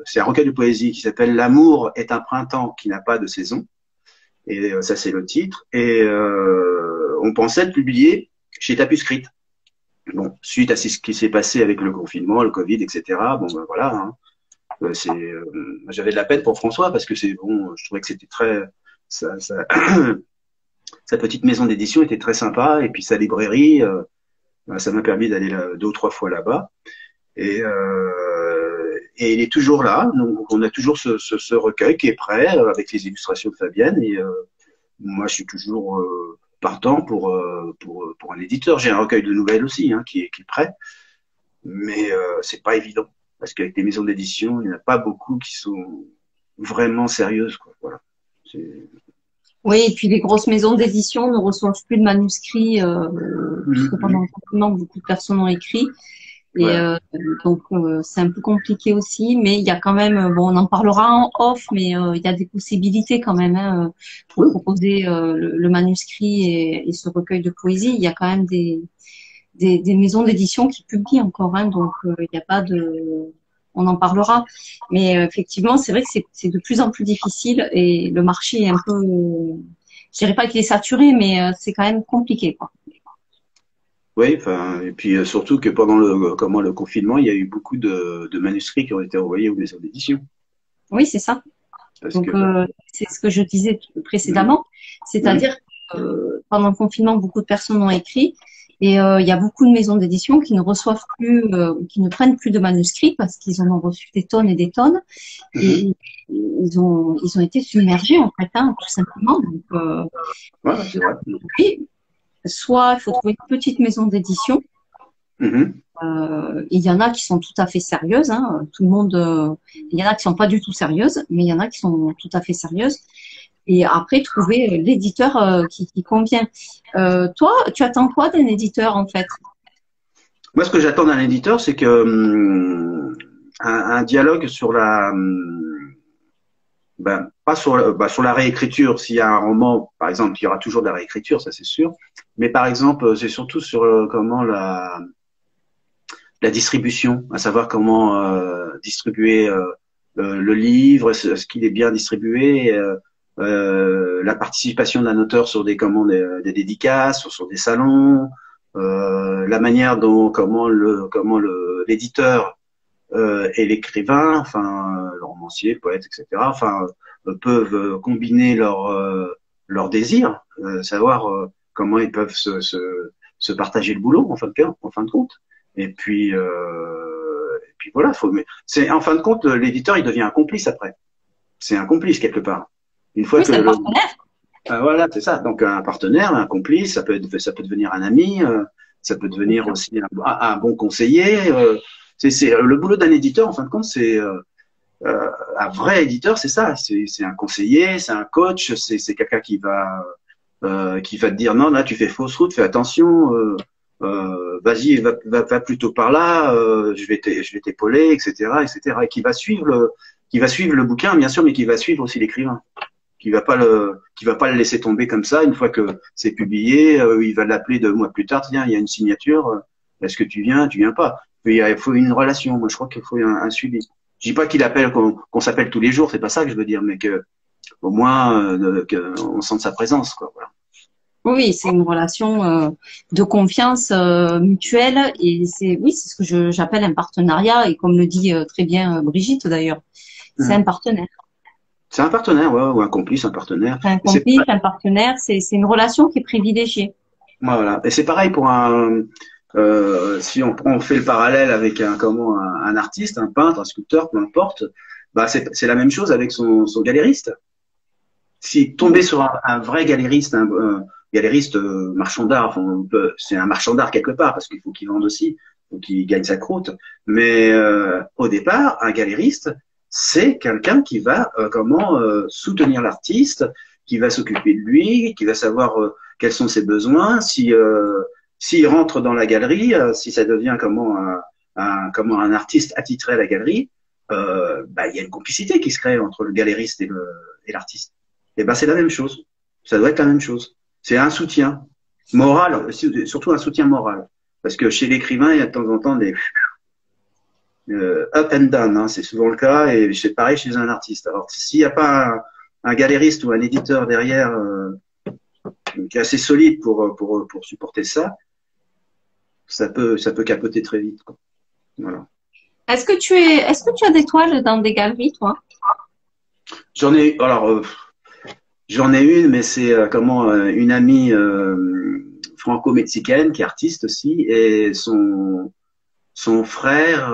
S2: c'est un recueil de poésie qui s'appelle L'amour est un printemps qui n'a pas de saison. Et ça c'est le titre. Et on pensait le publier chez Tapuscript. Bon, suite à ce qui s'est passé avec le confinement, le Covid, etc. Bon, ben voilà. Hein. J'avais de la peine pour François parce que c'est bon, je trouvais que c'était très, sa petite maison d'édition était très sympa et puis sa librairie, ça m'a permis d'aller 2 ou 3 fois là-bas. Et il est toujours là. Donc on a toujours ce recueil qui est prêt avec les illustrations de Fabienne et moi je suis toujours partant pour un éditeur. J'ai un recueil de nouvelles aussi hein, qui est prêt. Mais c'est pas évident parce qu'avec les maisons d'édition, il n'y en a pas beaucoup qui sont vraiment sérieuses. Quoi. Voilà.
S1: Oui, et puis les grosses maisons d'édition ne reçoivent plus de manuscrits puisque pendant
S2: Mhm.
S1: le confinement, beaucoup de personnes ont écrit. Et
S2: Ouais.
S1: donc c'est un peu compliqué aussi, mais il y a quand même, bon, on en parlera en off, mais il y a des possibilités quand même hein, pour
S2: Oui.
S1: proposer le manuscrit et ce recueil de poésie. Il y a quand même des maisons d'édition qui publient encore, hein, donc il n'y a pas de, on en parlera. Mais effectivement, c'est vrai que c'est de plus en plus difficile et le marché est un peu, je dirais pas qu'il est saturé, mais c'est quand même compliqué, quoi.
S2: Oui, enfin, et puis surtout que pendant le confinement, il y a eu beaucoup de manuscrits qui ont été envoyés aux maisons d'édition.
S1: Oui, c'est ça.
S2: Parce
S1: Donc,
S2: que
S1: c'est ce que je disais
S2: Mhm.
S1: précédemment,
S2: Mhm.
S1: c'est-à-dire que pendant le confinement, beaucoup de personnes ont écrit, Et il y a beaucoup de maisons d'édition qui ne reçoivent plus, qui ne prennent plus de manuscrits parce qu'ils en ont reçu des tonnes et des tonnes. Et ils ont été submergés en fait, hein, tout simplement. Donc,
S2: Ouais, c'est vrai.
S1: oui, soit il faut trouver une petite maison d'édition. Il y en a qui sont tout à fait sérieuses. Hein, tout le monde. Il y en a qui sont pas du tout sérieuses, mais il y en a qui sont tout à fait sérieuses. Et après, trouver l'éditeur qui convient. Toi, tu attends quoi d'un éditeur, en fait?
S2: Moi, ce que j'attends d'un éditeur, c'est que un dialogue sur la, pas sur la réécriture. S'il y a un roman, par exemple, il y aura toujours de la réécriture, ça c'est sûr. Mais par exemple, c'est surtout sur comment la distribution, à savoir comment distribuer le livre, est-ce qu'il est bien distribué, la participation d'un auteur sur des commandes, des dédicaces, sur des salons, la manière dont comment l'éditeur et l'écrivain, enfin le romancier, le poète, etc. Enfin peuvent combiner leurs désirs, savoir comment ils peuvent se partager le boulot en fin de compte. Et puis voilà, c'est en fin de compte l'éditeur il devient un complice après. C'est un complice quelque part. Une fois
S1: Oui,
S2: que
S1: c'est le partenaire.
S2: voilà, c'est ça. Donc un partenaire, un complice, ça peut devenir un ami, ça peut devenir aussi un bon conseiller. C'est le boulot d'un éditeur en fin de compte, c'est un vrai éditeur, c'est ça. C'est un conseiller, c'est un coach, c'est quelqu'un qui va te dire non là tu fais fausse route, fais attention. Vas-y, va plutôt par là, je vais t'épauler, etc., etc. Et qui va suivre le bouquin, bien sûr, mais qui va suivre aussi l'écrivain, qui va pas le laisser tomber comme ça. Une fois que c'est publié, il va l'appeler 2 mois plus tard. Tiens, il y a une signature. Est-ce que tu viens pas? Il faut une relation. Moi, je crois qu'il faut un suivi. Je dis pas qu'il appelle qu'on s'appelle tous les jours, c'est pas ça que je veux dire, mais que au moins qu'on sente sa présence, quoi. Voilà.
S1: Oui, c'est une relation de confiance mutuelle et c'est ce que j'appelle un partenariat et comme le dit très bien Brigitte d'ailleurs, c'est un partenaire.
S2: C'est un partenaire, ouais, ou un complice, un partenaire.
S1: Un complice, un partenaire, c'est une relation qui est privilégiée.
S2: Voilà. Et c'est pareil pour si on fait le parallèle avec un artiste, un peintre, un sculpteur, peu importe, bah c'est la même chose avec son galériste. Si tomber sur un vrai galériste, un galériste marchand d'art, enfin, c'est un marchand d'art quelque part parce qu'il faut qu'il vende aussi, faut qu'il gagne sa croûte. Mais au départ, un galériste, c'est quelqu'un qui va soutenir l'artiste, qui va s'occuper de lui, qui va savoir quels sont ses besoins, s'il rentre dans la galerie, si ça devient un artiste attitré à la galerie, il y a une complicité qui se crée entre le galériste et l'artiste. Et ben c'est la même chose. Ça doit être la même chose. C'est un soutien moral, surtout un soutien moral, parce que chez l'écrivain il y a de temps en temps des up and down, hein, c'est souvent le cas, et c'est pareil chez un artiste. Alors s'il n'y a pas un galériste ou un éditeur derrière qui est assez solide pour supporter ça, ça peut capoter très vite, quoi. Voilà.
S1: Est-ce que tu as des toiles dans des galeries, toi?
S2: J'en ai une, mais c'est une amie franco-mexicaine qui est artiste aussi, et son frère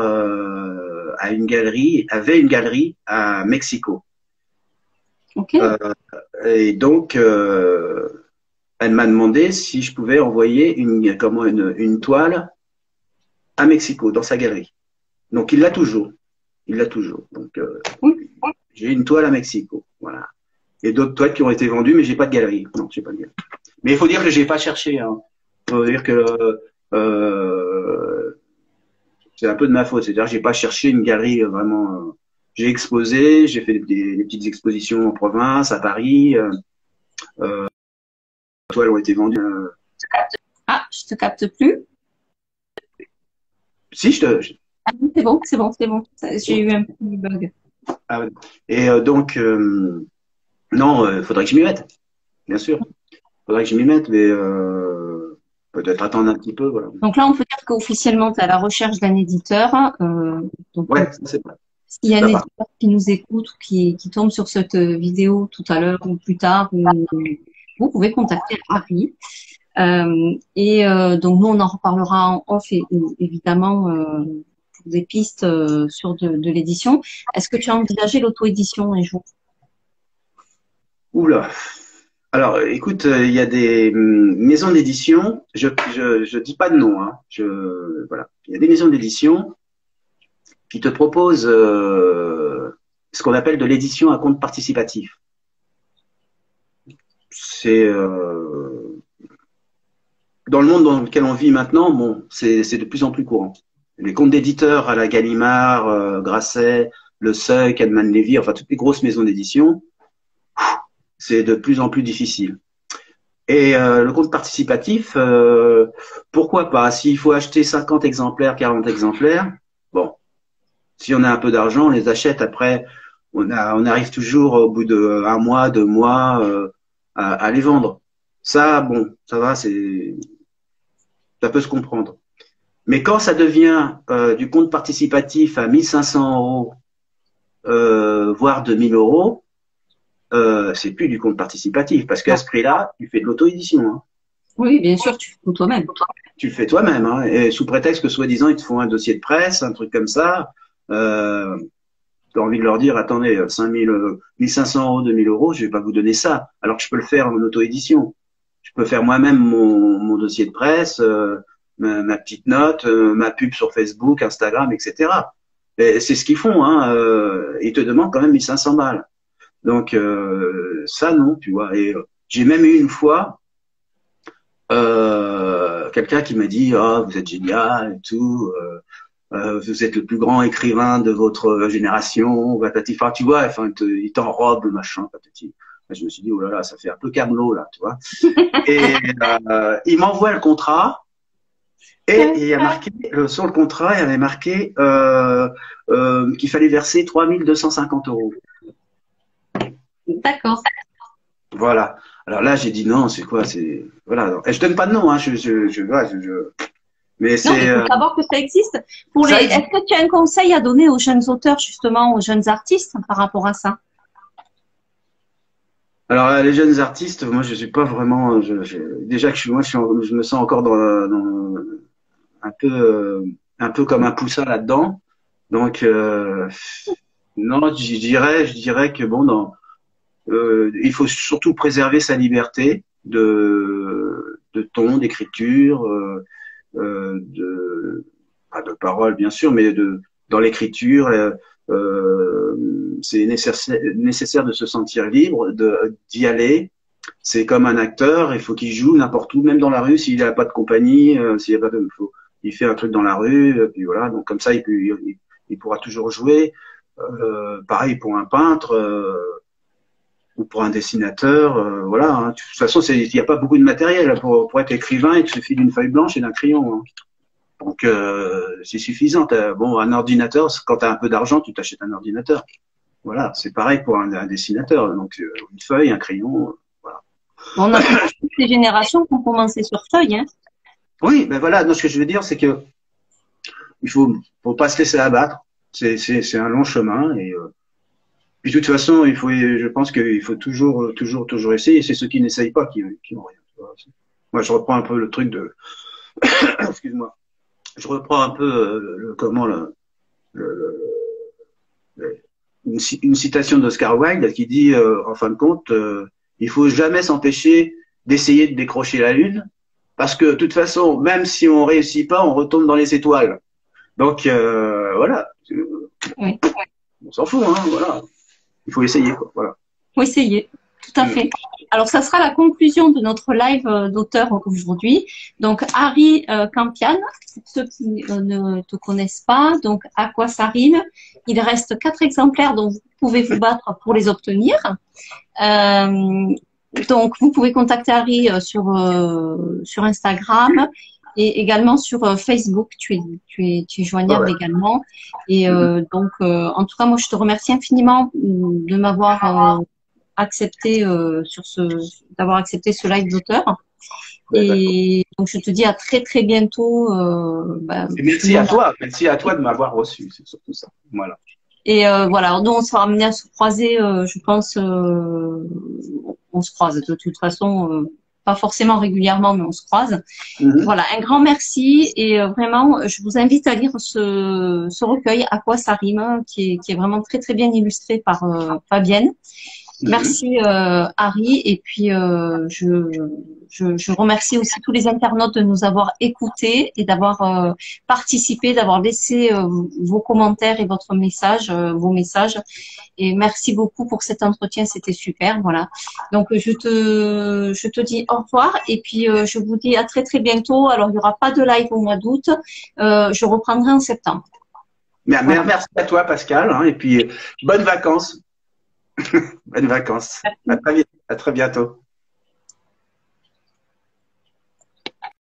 S2: avait une galerie à Mexico.
S1: Okay.
S2: Et donc elle m'a demandé si je pouvais envoyer une toile à Mexico dans sa galerie. Donc il l'a toujours. Donc j'ai une toile à Mexico, voilà. Et d'autres toiles qui ont été vendues, mais j'ai pas de galerie. Non, j'ai pas de galerie. Mais il faut dire que j'ai pas cherché. Hein. Il faut dire que c'est un peu de ma faute. C'est-à-dire que j'ai pas cherché une galerie vraiment. J'ai exposé, j'ai fait des petites expositions en province, à Paris. Les toiles ont été vendues.
S1: Ah, je te capte plus.
S2: Si,
S1: Ah, c'est bon. J'ai eu un petit bug.
S2: Ah, et donc, non, faudrait que je m'y mette, bien sûr. Faudrait que je m'y mette, mais peut-être attendre un petit peu. Voilà.
S1: Donc là, on peut dire qu'officiellement, tu es à la recherche d'un éditeur.
S2: Ouais, c'est vrai.
S1: S'il y a un éditeur qui nous écoute ou qui tombe sur cette vidéo tout à l'heure ou plus tard, vous pouvez contacter Harry. Donc nous, on en reparlera en off, évidemment, pour des pistes sur de l'édition. Est-ce que tu as envisagé l'auto-édition un jour?
S2: Oula. Alors, écoute, il y a des maisons d'édition. Je dis pas de nom. Hein. Voilà. Il y a des maisons d'édition qui te proposent ce qu'on appelle de l'édition à compte participatif. C'est dans le monde dans lequel on vit maintenant, bon, c'est de plus en plus courant. Les comptes d'éditeurs à la Gallimard, Grasset, Le Seuil, Cadman Lévy, enfin toutes les grosses maisons d'édition, c'est de plus en plus difficile. Et le compte participatif, pourquoi pas? S'il faut acheter 50 exemplaires, 40 exemplaires, bon, si on a un peu d'argent, on les achète. Après, on arrive toujours au bout de 1 mois, 2 mois à les vendre. Ça, bon, ça va, ça peut se comprendre. Mais quand ça devient du compte participatif à 1 500 €, voire 2 000 €, c'est plus du compte participatif parce qu'à ce prix-là, tu fais de l'auto-édition. Hein.
S1: Oui, bien sûr, tu fais toi-même.
S2: Tu le fais toi-même, hein, et sous prétexte que soi-disant ils te font un dossier de presse, un truc comme ça. Tu as envie de leur dire, attendez, 1 500 €, 2 000 €, je vais pas vous donner ça, alors que je peux le faire en auto-édition. Je peux faire moi-même mon dossier de presse, ma petite note, ma pub sur Facebook, Instagram, etc. Et c'est ce qu'ils font, hein. Ils te demandent quand même 1 500 balles. Donc ça non, tu vois. Et j'ai même eu une fois quelqu'un qui m'a dit, ah, vous êtes génial et tout. Vous êtes le plus grand écrivain de votre génération, patati. Enfin, tu vois, enfin, il t'enrobe, machin, patati. Je me suis dit, oh là là, ça fait un peu Camelot, là, tu vois. Et il m'envoie le contrat, et il y a marqué, sur le contrat, il y avait marqué qu'il fallait verser 3 250 €.
S1: D'accord.
S2: Voilà. Alors là, j'ai dit non, c'est quoi, voilà. Et je donne pas de nom, hein, mais
S1: Non,
S2: c'est.
S1: il faut savoir que ça existe. Est-ce que tu as un conseil à donner aux jeunes auteurs, justement, aux jeunes artistes par rapport à ça?
S2: Alors les jeunes artistes, moi je suis pas vraiment. Déjà que je me sens encore un peu comme un poussin là-dedans. Donc non, je dirais que bon, il faut surtout préserver sa liberté de ton, d'écriture, pas de parole bien sûr, mais dans l'écriture. C'est nécessaire de se sentir libre, d'y aller. C'est comme un acteur, il faut qu'il joue n'importe où, même dans la rue, s'il n'a pas de compagnie, s'il y a pas de, il fait un truc dans la rue, puis voilà. Donc comme ça, il pourra toujours jouer. Pareil pour un peintre ou pour un dessinateur, voilà. Hein. De toute façon, il n'y a pas beaucoup de matériel pour être écrivain. Il te suffit d'une feuille blanche et d'un crayon. Hein. Donc c'est suffisant. Bon, un ordinateur, quand tu as un peu d'argent, tu t'achètes un ordinateur. Voilà, c'est pareil pour un dessinateur. Donc une feuille, un crayon, voilà.
S1: On a toutes ces générations qui ont commencé sur feuille, hein.
S2: Oui, ben voilà. Donc, ce que je veux dire, c'est que il faut pas se laisser abattre. C'est un long chemin et puis de toute façon, je pense qu'il faut toujours essayer. C'est ceux qui n'essayent pas qui n'ont rien. Moi, je reprends un peu le truc de, excuse-moi. Je reprends un peu une citation d'Oscar Wilde qui dit, en fin de compte, il faut jamais s'empêcher d'essayer de décrocher la lune, parce que de toute façon, même si on réussit pas, on retombe dans les étoiles. Donc voilà,
S1: Oui.
S2: On s'en fout, hein, voilà. Il faut essayer, quoi. Voilà.
S1: Il faut essayer, tout à fait. Alors, ça sera la conclusion de notre live d'auteur aujourd'hui. Donc, Harry Campian, pour ceux qui ne te connaissent pas, donc à quoi ça rime. Il reste 4 exemplaires dont vous pouvez vous battre pour les obtenir. Donc, vous pouvez contacter Harry sur Instagram et également sur Facebook. Tu es joignable également. Et donc, en tout cas, moi, je te remercie infiniment de m'avoir accepté d'avoir accepté ce live d'auteur. Et donc je te dis à très très bientôt.
S2: Et merci à toi de m'avoir reçu, c'est surtout ça. Voilà.
S1: Et voilà, nous on sera amenés à se croiser, je pense, on se croise de toute façon pas forcément régulièrement, mais on se croise.
S2: Mhm.
S1: Voilà, un grand merci et vraiment, je vous invite à lire ce recueil, À quoi ça rime, qui est vraiment très très bien illustré par Fabienne.
S2: Mhm.
S1: Merci Harry et puis je remercie aussi tous les internautes de nous avoir écoutés et d'avoir participé, d'avoir laissé vos commentaires et votre message, vos messages. Et merci beaucoup pour cet entretien, c'était super, voilà. Donc je te dis au revoir et puis je vous dis à très très bientôt. Alors il n'y aura pas de live au mois d'août, je reprendrai en septembre. Voilà.
S2: Merci à toi, Pascal, hein, et puis bonnes vacances. Bonnes vacances. À très bientôt.